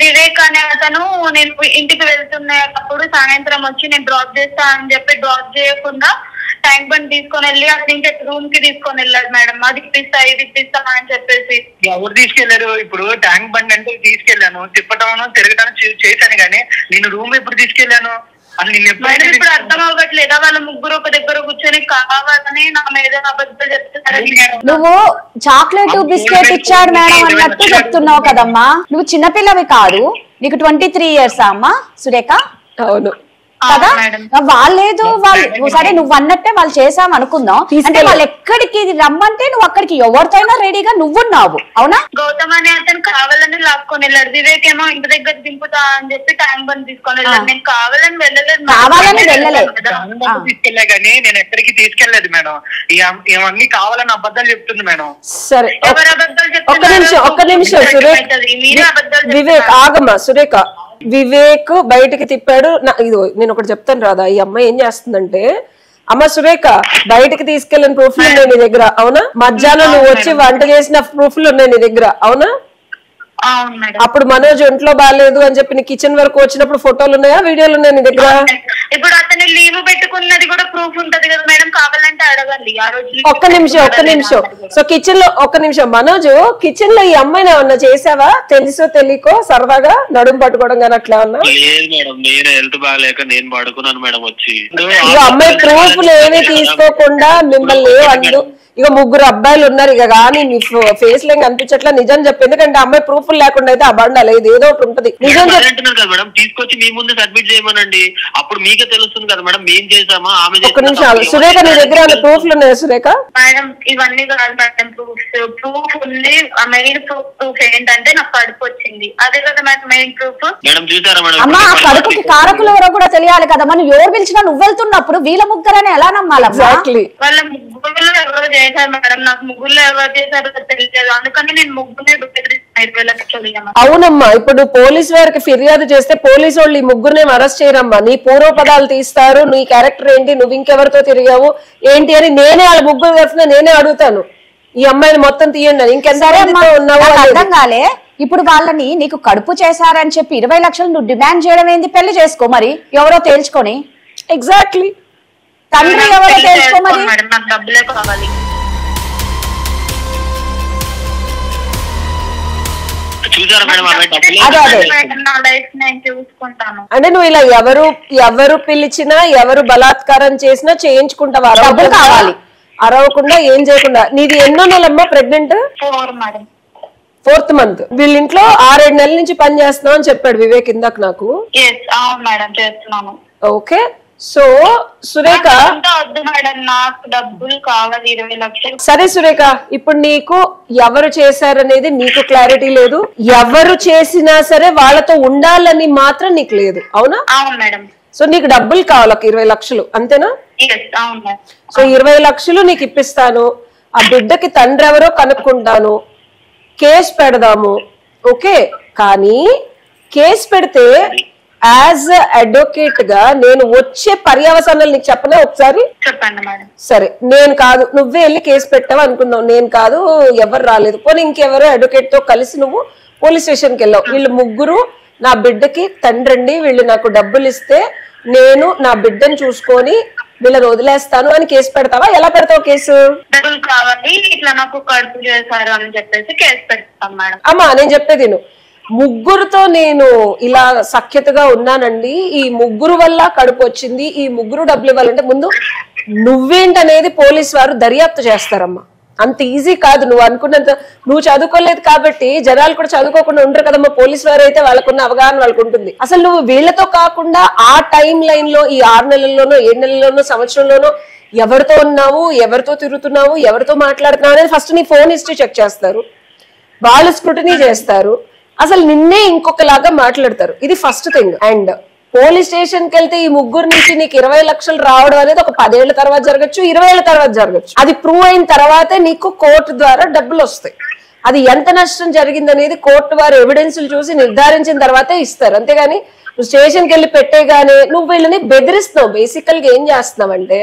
వివేక్ అనే అతను నేను ఇంటికి వెళ్తున్నప్పుడు సాయంత్రం వచ్చి నేను డ్రాప్ చేస్తా అని చెప్పి డ్రాప్ చేయకుండా ట్యాంక్ బండ్ తీసుకొని వెళ్ళి అటు నుంచి రూమ్ కి తీసుకొని వెళ్ళాడు మేడం. అది ఇప్పిస్తా ఇది ఇప్పిస్తా అని చెప్పేసి. ఎవరు తీసుకెళ్లారు? ఇప్పుడు ట్యాంక్ బండ్ అంటే తీసుకెళ్లాను, తిప్పటం తిరగటం చేశాను, కానీ నేను రూమ్ ఎప్పుడు తీసుకెళ్లాను? ఇప్పుడు అర్థం అవ్వట్లేదా? వాళ్ళ ముగ్గురు ఒక దగ్గర కూర్చొని కావాలని నా మీద అబద్ధాలు చెప్తున్నారు. నువ్వు చాక్లెట్ బిస్కెట్ ఇచ్చాడు మేడం అన్నట్టు చెప్తున్నావు కదమ్మా. నువ్వు చిన్నపిల్లవి కాదు, నీకు 23 years అమ్మా సురేఖ? అవును కదా. వాళ్ళేదో వాళ్ళు సరే నువ్వు అన్నట్టే వాళ్ళు చేసాం అనుకుందాం, అంటే వాళ్ళు ఎక్కడికి రమ్మంటే నువ్వు అక్కడికి ఎవరితోనైనా రెడీగా నువ్వున్నావు, అవునా? గౌతమ్ అనే అతను కావాలని లాక్కొని వెళ్ళాడు. వివేక్ ఏమో ఇంటి దగ్గర దింపుతా అని చెప్పి ట్యాంక్ బండ్ తీసుకొని వెళ్ళాడు. నేను కావాలని వెళ్ళలేదు, కావాలని వెళ్ళలేదు, తీసుకెళ్లే కానీ నేను ఎక్కడికి తీసుకెళ్లేదు మేడం. ఇవన్నీ కావాలని అబద్ధాలు చెప్తుంది మేడం. సరే ఎవరు అబద్ధాలు ఒక్క నిమిషం సురేఖ, వివేక్ ఆగమ్మా. సురేఖ వివేక్ బయటికి తిప్పాడు. ఇదో నేను ఒకటి చెప్తాను రాదా, ఈ అమ్మాయి ఏం చేస్తుందంటే, అమ్మ సురేఖ బయటకి తీసుకెళ్లిన ప్రూఫ్లు ఉన్నాయి నీ దగ్గర, అవునా? మధ్యాహ్నం నువ్వు వచ్చి వంట చేసిన ప్రూఫ్లు ఉన్నాయి నీ దగ్గర, అవునా? అప్పుడు మనోజ్ ఒంట్లో బాగాలేదు అని చెప్పి నీ కిచెన్ వరకు వచ్చినప్పుడు ఫోటోలు ఉన్నాయా, వీడియోలు ఉన్నాయి నీ దగ్గర? ఇప్పుడు అతను లీవ్ పెట్టుకున్నది కూడా ప్రూఫ్ ఉంటది కదా మేడం, కావాలంటే అడగండి. ఆ రోజు ఒక్క నిమిషం. సో కిచెన్ లో ఒక్క నిమిషం, మనోజ్ కిచెన్ లో ఈ అమ్మాయిని ఏమన్నా చేసావా? తెలుసో తెలియకో సరదాగా నడుము పట్టుకోవడం కానీ అట్లా ఉన్నా? లేదు మేడం, నేను హెల్త్ బాగాలేక నేను పడుకున్నాను మేడం. వచ్చి ఇక అమ్మాయి ప్రూఫ్లు ఏమీ తీసుకోకుండా మిమ్మల్ని ఏమందు. ఇక ముగ్గురు అబ్బాయిలు ఉన్నారు, ఇక కానీ నీ ఫేస్ లో కనిపించట్లా. నిజం చెప్పి, ఎందుకంటే అమ్మాయి ప్రూఫ్ లేకుండా అయితే అబండాలి, ఇది ఏదో ఒకటి ఉంటది. నిజం చెప్తున్నారు కదా మేడం, తీసుకొచ్చి మీ ముందు సబ్మిట్ చేయమనండి, అప్పుడు మీకే తెలుస్తుంది కదా మేడం మేం చేసామా ఆమె. ఒక్క నిమిషం సురేఖ, నీ దగ్గర ప్రూఫ్లు ఉన్నాయా సురేఖ? మేడం ఇవన్నీ కాదు మేడం, ప్రూఫ్ ఉంది. మెయిన్ ప్రూఫ్ ఏంటంటే నాకు కడుపు వచ్చింది, అదే కదా మేడం మెయిన్ ప్రూఫ్. మేడం చూసారా మేడం? అమ్మా ఆ కడుపుకి కారకులు ఎవరో కూడా తెలియాలి కదా. మనం ఎవరు పిలిచినా నువ్వు వెళ్తున్నప్పుడు వీళ్ళ ముగ్గురని ఎలా నమ్మాలమ్మా? వాళ్ళ ముగ్గురులో ఎవరు చేశారు మేడం, నాకు ముగ్గురులో ఎవరు చేశారో తెలియదు, అందుకని నేను ముగ్గురునే అవునమ్మా. ఇప్పుడు పోలీసు వారికి ఫిర్యాదు చేస్తే పోలీసు వాళ్ళు ఈ ముగ్గురునే అరెస్ట్ చేయరమ్మా. నీ పూర్వపదాలు తీస్తారు, నీ క్యారెక్టర్ ఏంటి, నువ్వు ఇంకెవరితో తిరిగావు ఏంటి అని నేనే వాళ్ళ ముగ్గురు తరఫున నేనే అడుగుతాను. ఈ అమ్మాయిని మొత్తం తీయండి, ఇంకెంత ఉన్నావు అర్థం కాలే. ఇప్పుడు వాళ్ళని నీకు కడుపు చేశారని చెప్పి 20 లక్షలు నువ్వు డిమాండ్ చేయడం ఏంది? పెళ్లి చేసుకో మరి, ఎవరో తేల్చుకొని. ఎగ్జాక్ట్లీ, తండ్రి ఎవరో తేల్చుకో మరి. నాకు డబ్బులే కావాలి. అంటే నువ్వు ఇలా ఎవరు పిలిచినా ఎవరు బలాత్కారం చేసినా చేయించుకుంటావా? డబ్బులు కావాలి, అరవకుండా ఏం చేయకుండా. నీది ఎన్నో నెలమ్మా ప్రెగ్నెంట్? 4th month. వీళ్ళ ఇంట్లో 6-7 నెలల నుంచి పని చేస్తున్నావు అని చెప్పాడు వివేక్ ఇందాక నాకు. ఓకే. సో సురేఖ నాకు డబ్బులు కావాలి 20 లక్షలు. సరే సురేఖ, ఇప్పుడు నీకు ఎవరు చేశారనేది నీకు క్లారిటీ లేదు, ఎవరు చేసినా సరే వాళ్ళతో ఉండాలని మాత్రం నీకు లేదు, అవునా? అవును మేడం. సో నీకు డబ్బులు కావాలి 20 లక్షలు, అంతేనా? సో 20 లక్షలు నీకు ఇప్పిస్తాను, ఆ బిడ్డకి తండ్రి ఎవరో కనుక్కుంటాను, కేసు పెడదాము, ఓకే? కానీ కేసు పెడితే యాజ్ అడ్వకేట్ గా నేను వచ్చే పర్యవసానాలు నీకు చెప్పనా ఒకసారి? చెప్పండి మేడం. సరే, నేను కాదు, నువ్వే వెళ్ళి కేసు పెట్టావు అనుకుందాం, నేను కాదు, ఎవరు రాలేదు, పోనీ ఇంకెవరో అడ్వకేట్ తో కలిసి నువ్వు పోలీస్ స్టేషన్కి వెళ్ళావు. వీళ్ళు ముగ్గురు నా బిడ్డకి తండ్రండి, వీళ్ళు నాకు డబ్బులు ఇస్తే నేను నా బిడ్డను చూసుకొని వీళ్ళని వదిలేస్తాను అని కేసు పెడతావా? ఎలా పెడతావు కేసు? డబ్బులు కావాలి, ఇట్లా నాకు కడుపు చేశారు అని చెప్పేసి కేసు పెడతాం మేడం. అమ్మా నేను చెప్పేది ముగ్గురుతో నేను ఇలా సఖ్యతగా ఉన్నానండి, ఈ ముగ్గురు వల్ల కడుపు వచ్చింది, ఈ ముగ్గురు డబ్బులు ఇవ్వాలంటే ముందు నువ్వేంటనేది పోలీసు వారు దర్యాప్తు చేస్తారమ్మా. అంత ఈజీ కాదు. నువ్వు అనుకున్నంత నువ్వు చదువుకోలేదు కాబట్టి జనాలు కూడా చదువుకోకుండా ఉంటారు కదమ్మా. పోలీసు వారు అయితే వాళ్ళకున్న అవగాహన వాళ్ళకు ఉంటుంది. అసలు నువ్వు వీళ్లతో కాకుండా ఆ టైం లైన్ లో ఈ 6 నెలల్లోనో 7 నెలల్లోనో సంవత్సరంలోనో ఎవరితో ఉన్నావు, ఎవరితో తిరుగుతున్నావు, ఎవరితో మాట్లాడుతున్నావు అనేది ఫస్ట్ నీ ఫోన్ హిస్టరీ చెక్ చేస్తారు, వాళ్ళు స్క్రూటినీ చేస్తారు, అసలు నిన్నే ఇంకొకలాగా మాట్లాడతారు. ఇది first thing. And police station కి వెళ్తే ఈ ముగ్గురు నుంచి నీకు 20 లక్షలు రావడం అనేది ఒక 10 ఏళ్ల తర్వాత జరగచ్చు, 20 ఏళ్ల తర్వాత జరగచ్చు. అది ప్రూవ్ అయిన తర్వాతే నీకు కోర్టు ద్వారా డబ్బులు వస్తాయి. అది ఎంత నష్టం జరిగింది అనేది కోర్టు వారు ఎవిడెన్స్లు చూసి నిర్ధారించిన తర్వాతే ఇస్తారు. అంతేగాని నువ్వు స్టేషన్కి వెళ్ళి పెట్టేగానే నువ్వు వీళ్ళని బెదిరిస్తున్నావు. బేసికల్ గా ఏం చేస్తున్నావు అంటే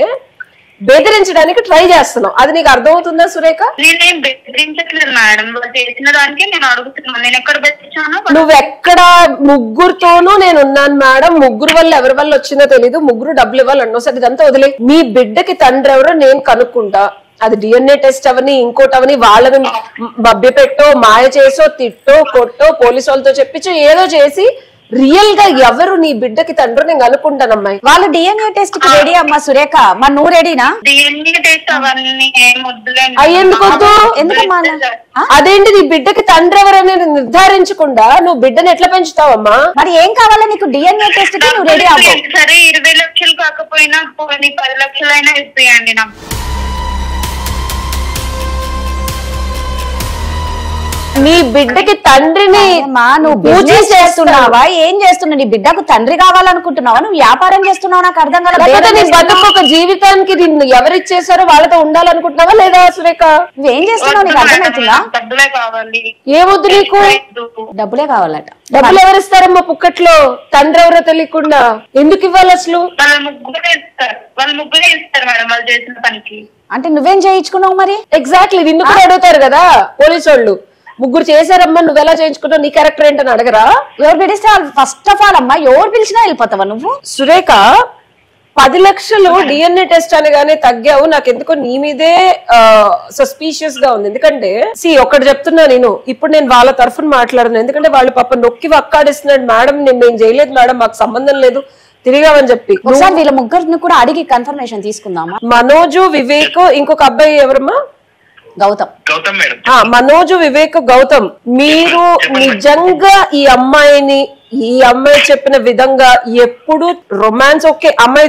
బెదిరించడానికి ట్రై చేస్తున్నావు. అది నీకు అర్థమవుతుందా సురేఖ? నేనేం బెదిరించట్లేదు మేడం, చేసిన దానికి నేను అడుగుతున్నాను. నేను ఎక్కడ బెదిరించాను? నువ్వెక్కడ ముగ్గురుతోనూ నేను ఉన్నాను మేడం, ముగ్గురు వల్ల ఎవరి వల్ల వచ్చిందో తెలీదు, ముగ్గురు డబ్బులు ఇవ్వాలన్నో. సరే ఇదంతా వదిలే, మీ బిడ్డకి తండ్రి ఎవరో నేను కనుక్కుంటా. అది డిఎన్ఏ టెస్ట్ అవని ఇంకోటి అవని వాళ్ళని మభ్య పెట్టో మాయ చేసో తిట్టో కొట్టో పోలీసు వాళ్ళతో చెప్పించో ఏదో చేసి రియల్ గా ఎవరు నీ బిడ్డకి తండ్రి నేను అనుకుంటానమ్మాయి. వాళ్ళు డిఎన్ఏ టెస్ట్ కి రెడీ అమ్మా సురేఖ, మరి నువ్వు రెడీనా? డిఎన్ఏ టెస్ట్ అవన్నీ ఎందుకొద్దు? ఎందుకమ్మా? అదేంటి నీ బిడ్డకి తండ్రి ఎవరనేది నిర్ధారించకుండా నువ్వు బిడ్డను ఎట్లా పెంచుతావమ్మా? మరి ఏం కావాలా నీకు డిఎన్ఏ టెస్ట్ కి నువ్వు రెడీ అవ్వు. సరే 20 లక్షలు కాకపోయినా 10 లక్షలైనా ఇప్పియండి నాకు. నీ బిడ్డకి తండ్రిని నువ్వు బిజినెస్ చేస్తున్నావా, ఏం చేస్తున్నావు? నీ బిడ్డకు తండ్రి కావాలనుకుంటున్నావా, నువ్వు వ్యాపారం చేస్తున్నావు? నాకు అర్థం కాదు. నీ బతుకు ఒక జీవితానికి నిన్ను ఎవరిచ్చేసారో వాళ్ళతో ఉండాలనుకుంటున్నావా లేదా సురేఖ? నువ్వేం చేస్తున్నావు నీకు అర్థమవుతుందా? డబ్బులే కావాలి. ఏమొద్దు నీకు? డబ్బులే కావాలట. డబ్బులు ఎవరిస్తారమ్మా పుక్కట్లో? తండ్రి ఎవరో తెలియకుండా ఎందుకు ఇవ్వాలి అసలు? వాళ్ళ ముగ్గురే ఇస్తారు మేడం వాళ్ళు చేసిన పనికి. అంటే నువ్వేం చేయించుకున్నావు మరి? ఎగ్జాక్ట్లీ, నిన్ను కూడా అడుగుతారు కదా పోలీసు వాళ్ళు. ముగ్గురు చేశారమ్మా, నువ్వెలా చేయించుకున్నావు, నీ క్యారెక్టర్ ఏంటని అడగరా? ఎవరు పిలిస్తే ఫస్ట్ ఆఫ్ ఆల్ అమ్మా ఎవరు పిలిచినా వెళ్ళిపోతావా నువ్వు? సురేఖ 10 లక్షలు డిఎన్ఏ టెస్ట్ అనగానే తగ్గావు. నాకు ఎందుకో నీ మీదే సస్పీషియస్ గా ఉంది. ఎందుకంటే ఒకటి చెప్తున్నా నేను, ఇప్పుడు నేను వాళ్ళ తరఫున మాట్లాడను. ఎందుకంటే వాళ్ళు పాప నొక్కి వక్కాడిస్తున్నాడు, మేడం నేను చేయలేదు మేడం, మాకు సంబంధం లేదు, తిరిగామని చెప్పి. ఒకసారి వీళ్ళ ముగ్గురిని కూడా అడిగి కన్ఫర్మేషన్ తీసుకుందామా? మనోజు, వివేక్, ఇంకొక అబ్బాయి ఎవరమ్మా? గౌతమ్. మనోజు, వివేక్, గౌతమ్, మీరు నిజంగా ఈ అమ్మాయి చెప్పిన విధంగా ఎప్పుడు రొమాన్స్ ఓకే, అమ్మాయి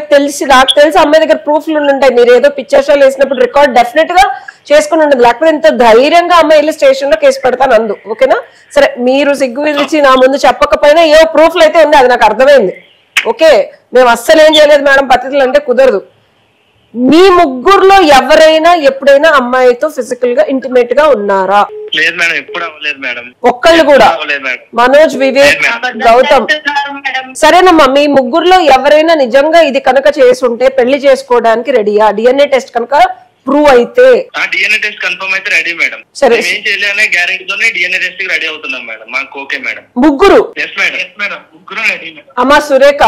నాకు తెలిసి అమ్మాయి దగ్గర ప్రూఫ్లు ఉంటాయి. మీరు ఏదో పిక్చర్స్ వేసినప్పుడు రికార్డ్ డెఫినెట్ గా చేసుకుని ఉండదు, లేకపోతే ఇంత ధైర్యంగా అమ్మాయి వెళ్ళి స్టేషన్ లో కేసు పెడతాను అందు. ఓకేనా? సరే, మీరు సిగ్గు విడిచి నా ముందు చెప్పకపోయినా ఏ ప్రూఫ్లు అయితే ఉంది, అది నాకు అర్థమైంది. ఓకే, మేము అస్సలు ఏం చేయలేదు మేడం పద్ధతులు అంటే కుదరదు. మీ ముగ్గురులో ఎవరైనా ఎప్పుడైనా అమ్మాయితో ఫిజికల్ గా ఇంటిమేట్ గా ఉన్నారా? లేదు మేడం, ఎప్పుడు అవ్వలేదు మేడం. ఒక్కళ్ళు కూడా? మనోజ్, వివేక్, గౌతమ్. సరేనమ్మా, మీ ముగ్గురులో ఎవరైనా నిజంగా ఇది కనుక చేసుంటే పెళ్లి చేసుకోవడానికి రెడీయా? డిఎన్ఏ టెస్ట్ కనుక ప్రూవ్ అయితే? డిఎన్ఏ టెస్ట్ కన్ఫర్మ్ అయితే రెడీ మేడం. సరే, ఏం చేయలేనే గ్యారెంటీతోనే డిఎన్ఏ టెస్ట్ కి రెడీ అవుతున్నాం మేడం. మాకు ఓకే మేడం. ముగ్గురు? ఎస్ మేడం, ముగ్గురు రెడీ మేడం. అమ్మా సురేఖ,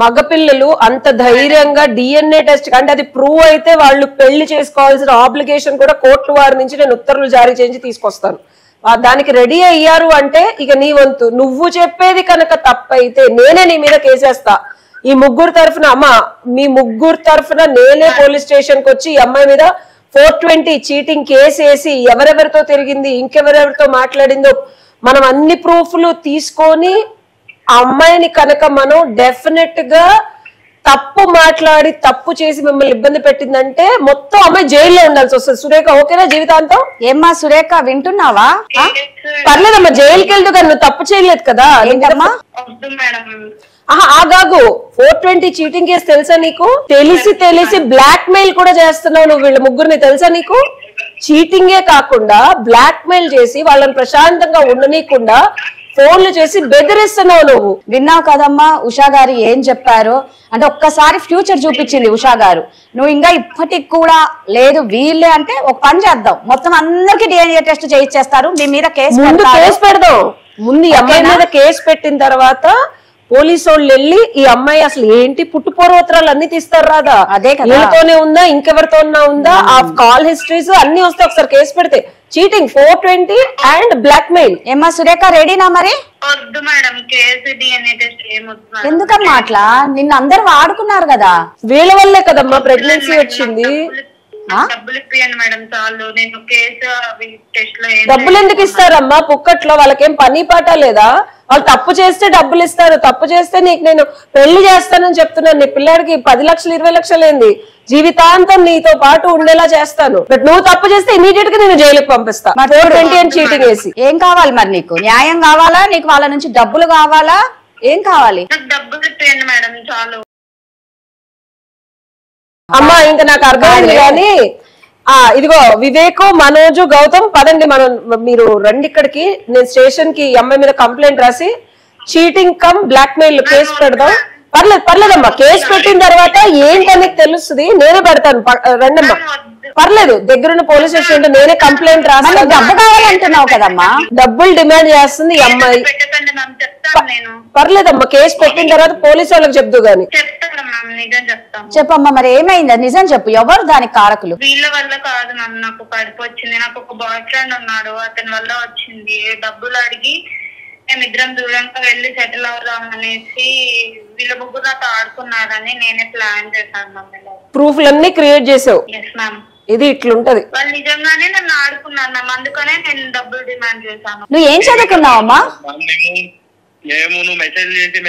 మగపిల్లలు అంత ధైర్యంగా డిఎన్ఏ టెస్ట్ అంటే అది ప్రూవ్ అయితే వాళ్ళు పెళ్లి చేసుకోవాల్సిన ఆబ్లిగేషన్ కూడా కోర్టు వారి నుంచి నేను ఉత్తర్వులు జారీ చేయించి తీసుకొస్తాను. దానికి రెడీ అయ్యారు అంటే ఇక నీ వంతు. నువ్వు చెప్పేది కనుక తప్పైతే నేనే నీ మీద కేసేస్తా. ఈ ముగ్గురు తరఫున మీ ముగ్గురు తరఫున నేనే పోలీస్ స్టేషన్ కి వచ్చి ఈ అమ్మాయి మీద 420 చీటింగ్ కేసు వేసి ఎవరెవరితో తిరిగింది, ఇంకెవరెవరితో మాట్లాడిందో మనం అన్ని ప్రూఫ్లు తీసుకొని ఆ అమ్మాయిని కనుక మనం డెఫినెట్ గా తప్పు మాట్లాడి తప్పు చేసి మిమ్మల్ని ఇబ్బంది పెట్టిందంటే మొత్తం అమ్మాయి జైల్లో ఉండాల్సి వస్తుంది. సురేఖ ఓకేనా జీవితాంతం? ఏమ్మా సురేఖ వింటున్నావా? పర్లేదమ్మా, జైలుకి వెళ్తూ కానీ నువ్వు తప్పు చేయలేదు కదా. ఏంటమ్మా? ఆగాగు, 420 చీటింగ్ కేసు తెలుసా నీకు? తెలిసి బ్లాక్ మెయిల్ కూడా చేస్తున్నావు నువ్వు వీళ్ళ ముగ్గురిని, తెలుసా నీకు? చీటింగే కాకుండా బ్లాక్ మెయిల్ చేసి వాళ్ళని ప్రశాంతంగా ఉండనీయకుండా ఫోన్లు చేసి బెదిరిస్తున్నావు నువ్వు. విన్నావు కదమ్మా ఉషా గారు ఏం చెప్పారు అంటే ఒక్కసారి ఫ్యూచర్ చూపించింది ఉషా గారు. నువ్వు ఇంకా ఇప్పటికి కూడా లేదు వీళ్ళే అంటే ఒక పని చేద్దాం, మొత్తం అందరికి DNA టెస్ట్ చేయించేస్తారు, మీ మీద కేసు పెడదాం. ముందు ఈ అమ్మాయి మీద కేసు పెట్టిన తర్వాత పోలీసు వాళ్ళు వెళ్ళి ఈ అమ్మాయి అసలు ఏంటి పూర్వోత్తరాలు అన్ని తీస్తారు రాదా, అదే కదా, వీళ్ళతోనే ఉందా ఇంకెవరితో ఉందా, ఆ కాల్ హిస్టరీస్ అన్ని వస్తే ఒకసారి కేసు పెడితే చీటింగ్ 420 అండ్ బ్లాక్ మెయిల్. ఏమ్మా సురేఖ రెడీనా మరి? వద్దు మేడం కేసు DNA టెస్ట్ ఏమొద్దు. ఎందుకమ్మా అట్లా? నిన్ను అందరు వాడుకున్నారు కదా. వీళ్ళ వల్లే కదమ్మా ప్రెగ్నెన్సీ వచ్చింది. డబ్బులు ఇప్పియండి మేడం చాలు, నేను కేసు టెస్ట్ లో డబ్బులు ఎందుకు ఇస్తారమ్మా పుక్కట్లో? వాళ్ళకేం పని పాట లేదా? వాళ్ళు తప్పు చేస్తే డబ్బులు ఇస్తారు, తప్పు చేస్తే నీకు నేను పెళ్లి చేస్తానని చెప్తున్నాను. నీ పిల్లాడికి 10 లక్షలు 20 లక్షలు ఏంది, జీవితాంతం నీతో పాటు ఉండేలా చేస్తాను. బట్ నువ్వు తప్పు చేస్తే ఇమీడియట్ గా నేను జైలుకి పంపిస్తా 420 అని చీటింగ్ వేసి. ఏం కావాలి మరి నీకు? న్యాయం కావాలా, నీకు వాళ్ళ నుంచి డబ్బులు కావాలా, ఏం కావాలి? డబ్బులు ఇప్పియండి మేడం చాలు. అమ్మా ఇంకా నాకు అర్థమైంది కానీ ఇదిగో వివేక్, మనోజు, గౌతమ్ పదండి, మనం మీరు రండి ఇక్కడికి. నేను స్టేషన్ కి అమ్మాయి మీద కంప్లైంట్ రాసి cheating cum blackmail case పెడదాం. పర్లేదమ్మా, కేసు పెట్టిన తర్వాత ఏంటని తెలుస్తుంది, నేనే పెడతాను. రండమ్మా, పర్లేదు, దగ్గరున్న పోలీస్ స్టేషన్ నేనే కంప్లైంట్ రాస్తాను. డబ్బు కావాలంటున్నావు కదమ్మా, డబ్బులు డిమాండ్ చేస్తుంది ఈ అమ్మాయి. పర్లేదమ్మా, కేసు పెట్టిన తర్వాత పోలీసు వాళ్ళకి చెప్దు గాని. చెప్పమ్మా మరి ఏమైంది, నిజం చెప్పు, ఎవరు దానికి కారకులు? వీళ్ళ వల్ల కాదు మ్యామ్, నాకు కడుపు వచ్చింది, నాకు ఒక బాయ్ ఫ్రెండ్ ఉన్నాడు, అతని వల్ల వచ్చింది. డబ్బులు అడిగి మేమిద్దరం దూరంగా వెళ్ళి సెటిల్ అవుదాం అనేసి వీళ్ళ ముగ్గురు నాతో ఆడుకున్నారని నేనే ప్లాన్ చేశాను మ్యామ్. ప్రూఫ్లన్నీ క్రియేట్ చేసావు. ఎస్ మ్యామ్, ఇది ఇట్లుంటది. వాళ్ళు నిజంగానే నన్ను ఆడుకున్నారు మ్యామ్, అందుకనే నేను డబ్బులు డిమాండ్ చేశాను. నువ్వు ఏం చదువుకున్నావమ్మా? మేము నువ్వు మెసేజ్ చేస్తే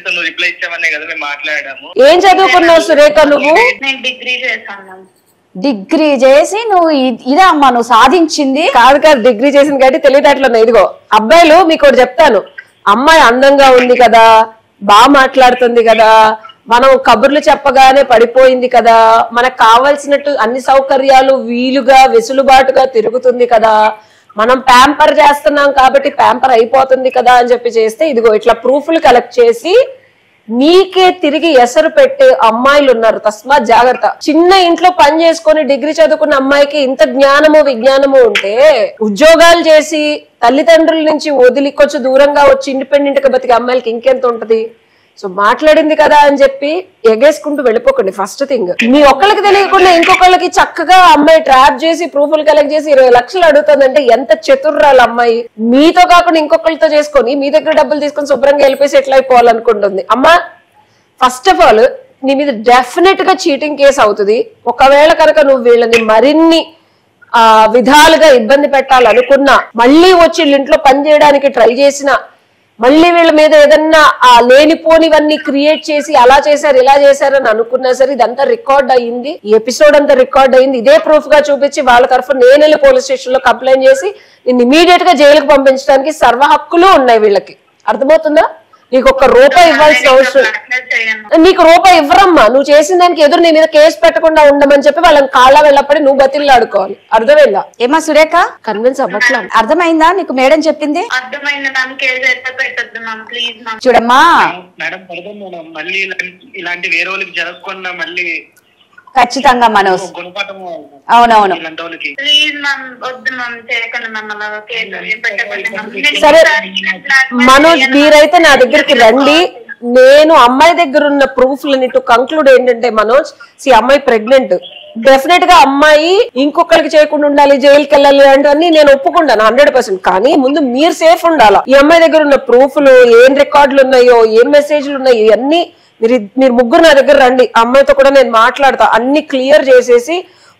నువ్వు రిప్లై ఇచ్చావనే కదా మేము మాట్లాడాము. ఏం చదువుకున్నావు సురేఖ నువ్వు? నేను డిగ్రీ చేశాను మ్యామ్. డిగ్రీ చేసి నువ్వు ఇదే అమ్మా నువ్వు సాధించింది? కాదు, డిగ్రీ చేసిన కాబట్టి తెలియదట్లున్నాయి. ఇదిగో అబ్బాయిలు మీకు ఒకటి చెప్తాను, అమ్మాయి అందంగా ఉంది కదా, బాగా మాట్లాడుతుంది కదా, మనం కబుర్లు చెప్పగానే పడిపోయింది కదా, మనకు కావాల్సినట్టు అన్ని సౌకర్యాలు వీలుగా వెసులుబాటుగా తిరుగుతుంది కదా, మనం ప్యాంపర్ చేస్తున్నాం కాబట్టి ప్యాంపర్ అయిపోతుంది కదా అని చెప్పి చేస్తే ఇదిగో ఇట్లా ప్రూఫ్లు కలెక్ట్ చేసి నీకే తిరిగి ఎసరు పెట్టే అమ్మాయిలు ఉన్నారు. తస్మాత్ జాగ్రత్త. చిన్న ఇంట్లో పని చేసుకొని డిగ్రీ చదువుకున్న అమ్మాయికి ఇంత జ్ఞానము విజ్ఞానము ఉంటే ఉద్యోగాలు చేసి తల్లిదండ్రుల నుంచి వదిలి కొంచెం దూరంగా వచ్చి ఇండిపెండెంట్ గా బతికే అమ్మాయిలకి ఇంకెంత ఉంటది. సో మాట్లాడింది కదా అని చెప్పి ఎగేసుకుంటూ వెళ్ళిపోకండి. ఫస్ట్ థింగ్, మీ ఒక్కళ్ళకి తెలియకుండా ఇంకొకళ్ళకి చక్కగా అమ్మాయి ట్రాప్ చేసి ప్రూఫ్లు కలెక్ట్ చేసి 20 లక్షలు అడుగుతుందంటే ఎంత చతుర్రాలు అమ్మాయి. మీతో కాకుండా ఇంకొకళ్ళతో చేసుకొని మీ దగ్గర డబ్బులు తీసుకొని శుభ్రంగా వెళ్ళిపోయి సెటిల్ అయిపోవాలనుకుంటుంది. అమ్మా ఫస్ట్ ఆఫ్ ఆల్ నీ మీద డెఫినెట్ గా చీటింగ్ కేసు అవుతుంది. ఒకవేళ కనుక నువ్వు వీళ్ళని మరిన్ని విధాలుగా ఇబ్బంది పెట్టాలనుకున్నా, మళ్ళీ వచ్చి ఇంట్లో పని చేయడానికి ట్రై చేసినా, మళ్ళీ వీళ్ళ మీద ఏదన్నా లేనిపోనివన్నీ క్రియేట్ చేసి అలా చేశారు ఇలా చేశారని అనుకున్నా సరే ఇదంతా రికార్డ్ అయ్యింది. ఈ ఎపిసోడ్ అంతా రికార్డ్ అయ్యింది. ఇదే ప్రూఫ్ గా చూపించి వాళ్ళ తరఫున నేను వెళ్ళి పోలీస్ స్టేషన్ లో కంప్లైంట్ చేసి నిన్ను ఇమీడియట్ గా జైలుకు పంపించడానికి సర్వ హక్కులు ఉన్నాయి వీళ్ళకి. అర్థమవుతుందా? నీకు ఒక్క రూపాయి ఇవ్వాల్సిన అవసరం, నీకు రూపాయి ఇవ్వరమ్మా. నువ్వు చేసిన దానికి ఎదురు నీ మీద కేసు పెట్టకుండా ఉండమని చెప్పి వాళ్ళని కాళ్ళ వెళ్ళపడి నువ్వు బతిల్లు ఆడుకోవాలి. అర్థమైందా? ఏమా సురేఖ కన్విన్స్ అవ్వట్లా? అర్థమైందా నీకు మేడం చెప్పింది? చూడమ్మా మేడం మళ్ళీ ఇలాంటి వేరే వాళ్ళకి జరగకుండా మళ్ళీ ఖచ్చితంగా మనోజ్, అవునవును. సరే మనోజ్ మీరైతే నా దగ్గరికి రండి, నేను అమ్మాయి దగ్గర ఉన్న ప్రూఫ్లని టు కంక్లూడ్ ఏంటంటే మనోజ్ అమ్మాయి ప్రెగ్నెంట్, డెఫినెట్ గా అమ్మాయి ఇంకొకరికి చేయకుండా ఉండాలి, జైలుకి వెళ్ళాలి అంటే నేను ఒప్పుకుంటాను 100%. కానీ ముందు మీరు సేఫ్ ఉండాలా. ఈ అమ్మాయి దగ్గర ఉన్న ప్రూఫ్లు, ఏం రికార్డులు ఉన్నాయో, ఏం మెసేజ్లు ఉన్నాయో ఇవన్నీ మీరు ముగ్గురు నా దగ్గర రండి. అమ్మాయితో కూడా నేను మాట్లాడతా, అన్ని క్లియర్ చేసేసి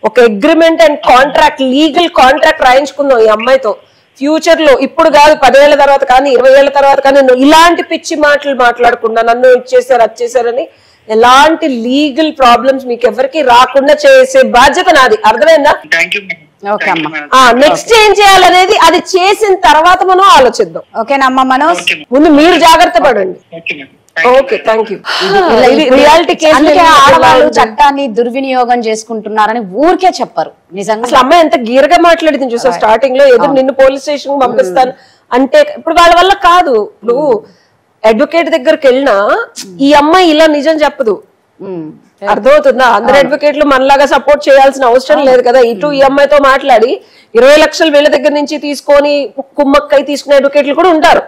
ఒక agreement and contract, legal contract రాయించుకుందాం ఈ అమ్మాయితో. ఫ్యూచర్ లో, ఇప్పుడు కాదు 10 ఏళ్ల తర్వాత కానీ 20 ఏళ్ల తర్వాత కానీ ఇలాంటి పిచ్చి మాటలు మాట్లాడకుండా నన్ను ఇచ్చేసారు వచ్చేసారని ఎలాంటి లీగల్ ప్రాబ్లమ్స్ మీకు ఎవరికి రాకుండా చేసే బాధ్యత నాది. అర్థమైందా? నెక్స్ట్ ఏం చేయాలనేది అది చేసిన తర్వాత మనం ఆలోచిద్దాం. ఓకేనమ్మా మనోజ్? ముందు మీరు జాగ్రత్త పడండి. Okay, thank you. రియాలిటీ ఆడవాళ్ళు చట్టాన్ని దుర్వినియోగం చేసుకుంటున్నారని ఊరికే చెప్పరు. నిజంగా అసలు అమ్మాయి ఎంత గీరగా మాట్లాడింది చూసా స్టార్టింగ్ లో. ఎదురు నిన్ను పోలీస్ స్టేషన్ పంపిస్తాను అంటే ఇప్పుడు వాళ్ళ వల్ల కాదు. ఇప్పుడు అడ్వకేట్ దగ్గరికి వెళ్ళినా ఈ అమ్మాయి ఇలా నిజం చెప్పదు. అర్థమవుతుందా? అందరు అడ్వకేట్లు మనలాగా సపోర్ట్ చేయాల్సిన అవసరం లేదు కదా. ఇటు ఈ అమ్మాయితో మాట్లాడి 20 లక్షలు వీళ్ళ దగ్గర నుంచి తీసుకొని కుమ్మక్కై తీసుకునే అడ్వకేట్లు కూడా ఉంటారు.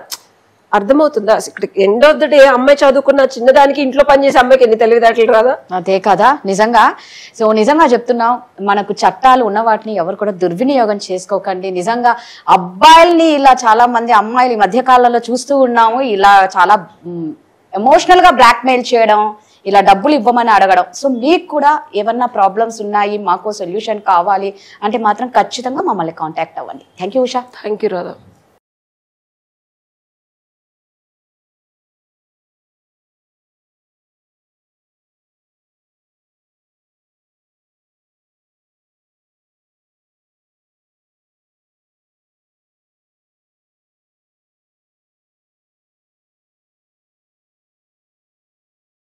అర్థమవుతుందా? ఇక్కడ ఎండ్ ఆఫ్ ద డే అమ్మాయి చదువుకున్న చిన్నదానికి ఇంట్లో పనిచేసే అమ్మాయికి ఎన్ని తెలివితేటలు రాదా? అదే కదా నిజంగా. సో నిజంగా చెప్తున్నాం, మనకు చట్టాలు ఉన్న వాటిని ఎవరు కూడా దుర్వినియోగం చేసుకోకండి. నిజంగా అబ్బాయిల్ని ఇలా చాలా మంది అమ్మాయిలు ఈ మధ్య కాలంలో చూస్తూ ఉన్నాము, ఇలా చాలా ఎమోషనల్ గా బ్లాక్ మెయిల్ చేయడం, ఇలా డబ్బులు ఇవ్వమని అడగడం. సో మీకు కూడా ఏమన్నా ప్రాబ్లమ్స్ ఉన్నాయి, మాకు సొల్యూషన్ కావాలి అంటే మాత్రం ఖచ్చితంగా మమ్మల్ని కాంటాక్ట్ అవ్వండి. Thank you Usha. Thank you Radha.